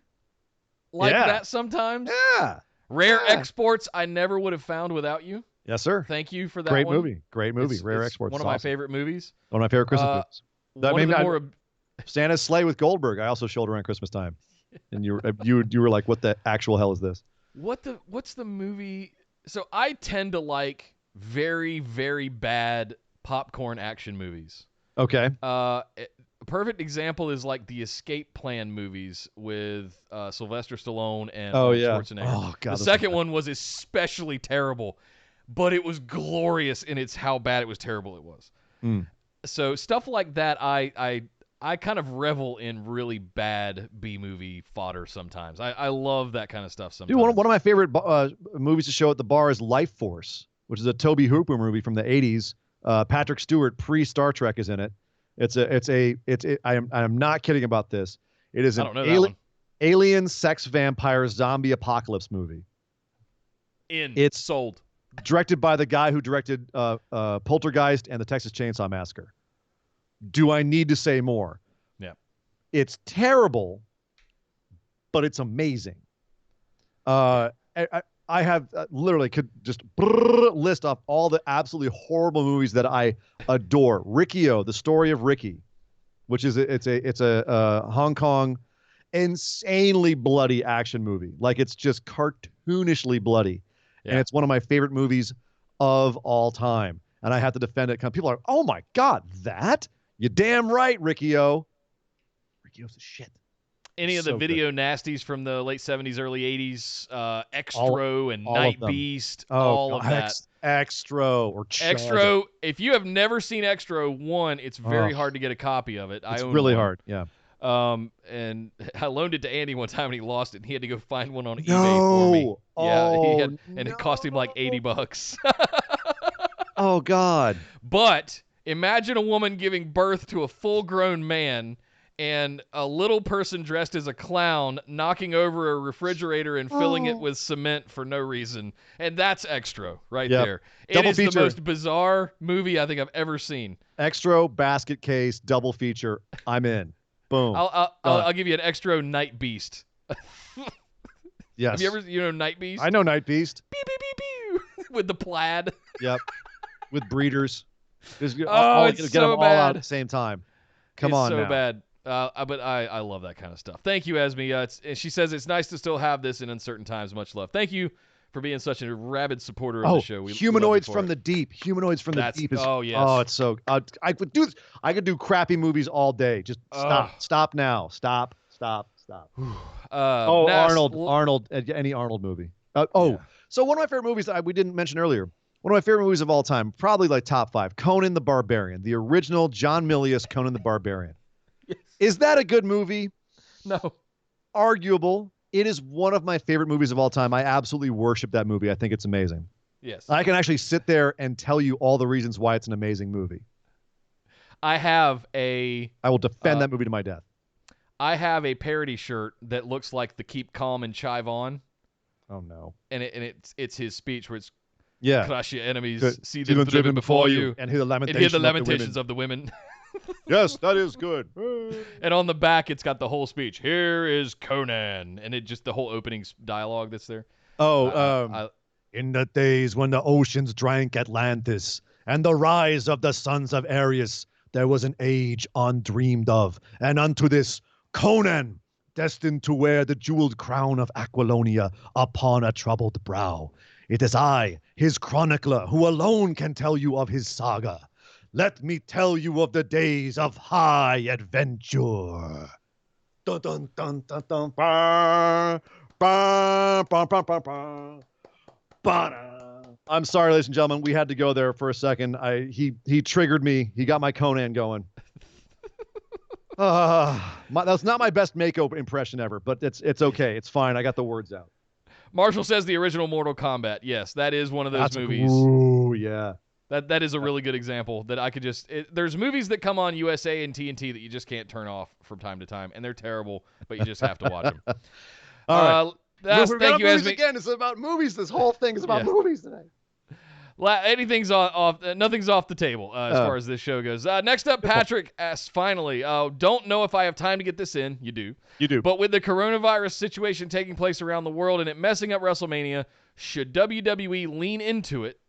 Speaker 1: that sometimes.
Speaker 3: Yeah.
Speaker 1: Rare Exports I never would have found without you.
Speaker 3: Yes, sir.
Speaker 1: Thank you for that
Speaker 3: Great
Speaker 1: one.
Speaker 3: movie. Great movie. Rare Exports.
Speaker 1: One of my favorite movies.
Speaker 3: One of my favorite Christmas movies.
Speaker 1: That
Speaker 3: Santa's Sleigh with Goldberg. I also showed around Christmas time. And you were like, what the actual hell is this?
Speaker 1: What's the movie? So I tend to like very, very bad popcorn action movies.
Speaker 3: Okay.
Speaker 1: A perfect example is like the Escape Plan movies with Sylvester Stallone and Schwarzenegger.
Speaker 3: Oh, God,
Speaker 1: the second one was especially terrible, but it was glorious in its how bad it was terrible it was.
Speaker 3: Mm.
Speaker 1: So stuff like that, I kind of revel in really bad B-movie fodder sometimes. I love that kind of stuff sometimes.
Speaker 3: Dude, one of my favorite movies to show at the bar is Life Force, which is a Tobe Hooper movie from the 80s. Patrick Stewart, pre-Star Trek, is in it. I am not kidding about this. It is an alien sex vampire zombie apocalypse movie.
Speaker 1: It's sold.
Speaker 3: Directed by the guy who directed Poltergeist and the Texas Chainsaw Massacre. Do I need to say more?
Speaker 1: Yeah.
Speaker 3: It's terrible, but it's amazing. I have literally could just list off all the absolutely horrible movies that I adore. Riccio, The Story of Ricky, which is it's a Hong Kong insanely bloody action movie. Like it's just cartoonishly bloody.
Speaker 1: Yeah.
Speaker 3: And it's one of my favorite movies of all time. And I have to defend it. People are, oh my God, that? You damn right, Riccio. Riccio's the shit.
Speaker 1: Any of the video nasties from the late 70s, early 80s, Extro and Night Beast, all of that.
Speaker 3: Extro or Chud.
Speaker 1: Extro, if you have never seen Extro, one, it's very hard to get a copy of it.
Speaker 3: It's really hard, yeah.
Speaker 1: And I loaned it to Andy one time and he lost it and he had to go find one on eBay for me. Yeah, and it cost him like $80.
Speaker 3: Oh God.
Speaker 1: But imagine a woman giving birth to a full-grown man and a little person dressed as a clown knocking over a refrigerator and filling it with cement for no reason. And that's Extra right there.
Speaker 3: Double
Speaker 1: is
Speaker 3: feature.
Speaker 1: The most bizarre movie I think I've ever seen.
Speaker 3: Extra, basket case, double feature. I'm in. Boom.
Speaker 1: I'll give you an Extra Night Beast.
Speaker 3: Yes.
Speaker 1: Have you ever, Night Beast?
Speaker 3: I know Night Beast.
Speaker 1: Pew, pew, pew, pew. With the plaid.
Speaker 3: Yep. With breeders.
Speaker 1: It's
Speaker 3: get
Speaker 1: so
Speaker 3: them all
Speaker 1: bad.
Speaker 3: out at the same time. Come on
Speaker 1: so
Speaker 3: now.
Speaker 1: bad. But I love that kind of stuff. Thank you, Esme. She says it's nice to still have this in uncertain times. Much love. Thank you for being such a rabid supporter of the show.
Speaker 3: Humanoids from the Deep. Humanoids from the Deep is.
Speaker 1: Oh yes.
Speaker 3: Oh, it's so. I could do crappy movies all day. Just stop. Stop now. Stop. Arnold. Any Arnold movie. So one of my favorite movies that we didn't mention earlier. One of my favorite movies of all time, probably like top 5, Conan the Barbarian, the original John Milius Conan the Barbarian.
Speaker 1: Yes.
Speaker 3: Is that a good movie?
Speaker 1: No.
Speaker 3: Arguable. It is one of my favorite movies of all time. I absolutely worship that movie. I think it's amazing.
Speaker 1: Yes.
Speaker 3: I can actually sit there and tell you all the reasons why it's an amazing movie.
Speaker 1: I
Speaker 3: will defend that movie to my death.
Speaker 1: I have a parody shirt that looks like the Keep Calm and Chive On.
Speaker 3: Oh no.
Speaker 1: And it's his speech where it's crush your enemies, see them driven before you,
Speaker 3: and hear the lamentations
Speaker 1: of the women.
Speaker 3: Yes, that is good.
Speaker 1: And on the back, it's got the whole speech. Here is Conan, and it just the whole opening dialogue that's there.
Speaker 3: In the days when the oceans drank Atlantis and the rise of the sons of Ares, there was an age undreamed of, and unto this Conan, destined to wear the jeweled crown of Aquilonia upon a troubled brow. It is I, his chronicler, who alone can tell you of his saga. Let me tell you of the days of high adventure. Dun, dun, dun, dun, dun, bah, bah, bah, bah, bah, bah, bah. I'm sorry, ladies and gentlemen. We had to go there for a second. He triggered me. He got my Conan going. That's not my best Mako impression ever, but it's okay. It's fine. I got the words out.
Speaker 1: Marshall says the original Mortal Kombat. Yes, that is one of those movies.
Speaker 3: Ooh, yeah.
Speaker 1: That is a really good example that I could just... there's movies that come on USA and TNT that you just can't turn off from time to time, and they're terrible, but you just have to watch them.
Speaker 3: All right.
Speaker 1: Thank you, Esme.
Speaker 3: Again, it's about movies. This whole thing is about movies today.
Speaker 1: Nothing's off the table as far as this show goes. Next up, Patrick asks, finally, don't know if I have time to get this in. You do. But with the coronavirus situation taking place around the world and it messing up WrestleMania, should WWE lean into it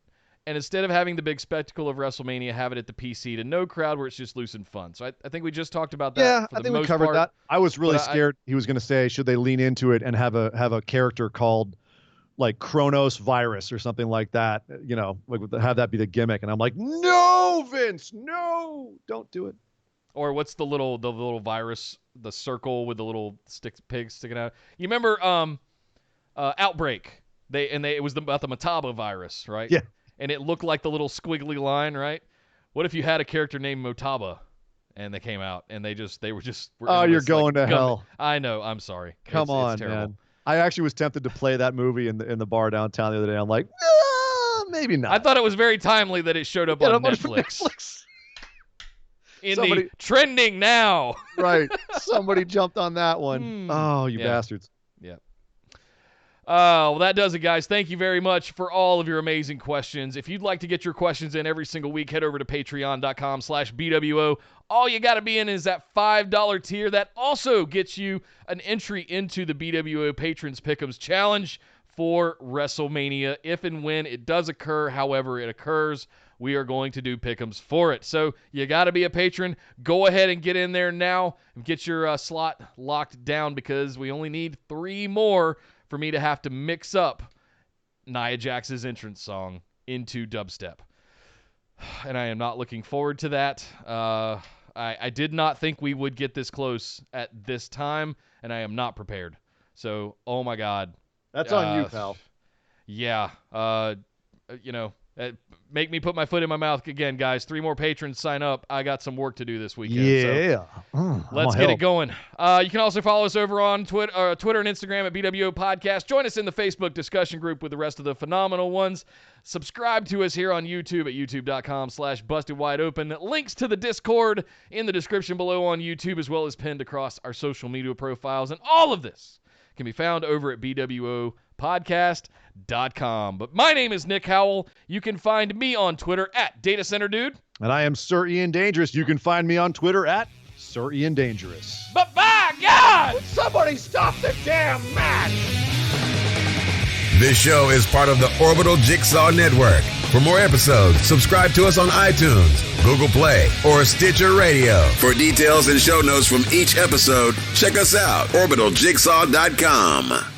Speaker 1: and instead of having the big spectacle of WrestleMania, have it at the PC to no crowd where it's just loose and fun? So I think we just talked about that.
Speaker 3: Yeah, I think we covered that. I was really scared he was going to say, should they lean into it and have a character called like Kronos Virus or something like that, have that be the gimmick. And I'm like, no, Vince, no, don't do it.
Speaker 1: Or what's the little virus, the circle with the little pig sticking out? You remember Outbreak? It was about the Mataba virus, right?
Speaker 3: Yeah.
Speaker 1: And it looked like the little squiggly line, right? What if you had a character named Motaba and they came out and they were just
Speaker 3: you're going to hell.
Speaker 1: I know, I'm sorry.
Speaker 3: Come on,
Speaker 1: it's terrible.
Speaker 3: Man. I actually was tempted to play that movie in the bar downtown the other day. I'm like, maybe not.
Speaker 1: I thought it was very timely that it showed up on Netflix. The trending now.
Speaker 3: Right. Somebody jumped on that one. Oh, you bastards.
Speaker 1: Yeah. Well, that does it, guys. Thank you very much for all of your amazing questions. If you'd like to get your questions in every single week, head over to patreon.com/BWO. All you got to be in is that $5 tier. That also gets you an entry into the BWO Patrons Pick'ems Challenge. for WrestleMania. If and when it does occur, however it occurs, we are going to do pick'ems for it. So you got to be a patron. Go ahead and get in there now and get your slot locked down, because we only need 3 more for me to have to mix up Nia Jax's entrance song into dubstep. And I am not looking forward to that. I did not think we would get this close at this time, and I am not prepared. So, oh my God.
Speaker 3: That's on you, pal.
Speaker 1: Yeah. Make me put my foot in my mouth again, guys. 3 more patrons sign up. I got some work to do this weekend.
Speaker 3: Yeah.
Speaker 1: So let's get it going. You can also follow us over on Twitter and Instagram at BWO Podcast. Join us in the Facebook discussion group with the rest of the phenomenal ones. Subscribe to us here on YouTube at youtube.com/bustedwideopen. Links to the Discord in the description below on YouTube, as well as pinned across our social media profiles. And all of this can be found over at BWOpodcast.com. But my name is Nick Howell. You can find me on Twitter at DataCenterDude.
Speaker 3: And I am Sir Ian Dangerous. You can find me on Twitter at Sir Ian Dangerous.
Speaker 1: But by God!
Speaker 4: Would somebody stop the damn match!
Speaker 5: This show is part of the Orbital Jigsaw Network. For more episodes, subscribe to us on iTunes, Google Play, or Stitcher Radio. For details and show notes from each episode, check us out, orbitaljigsaw.com.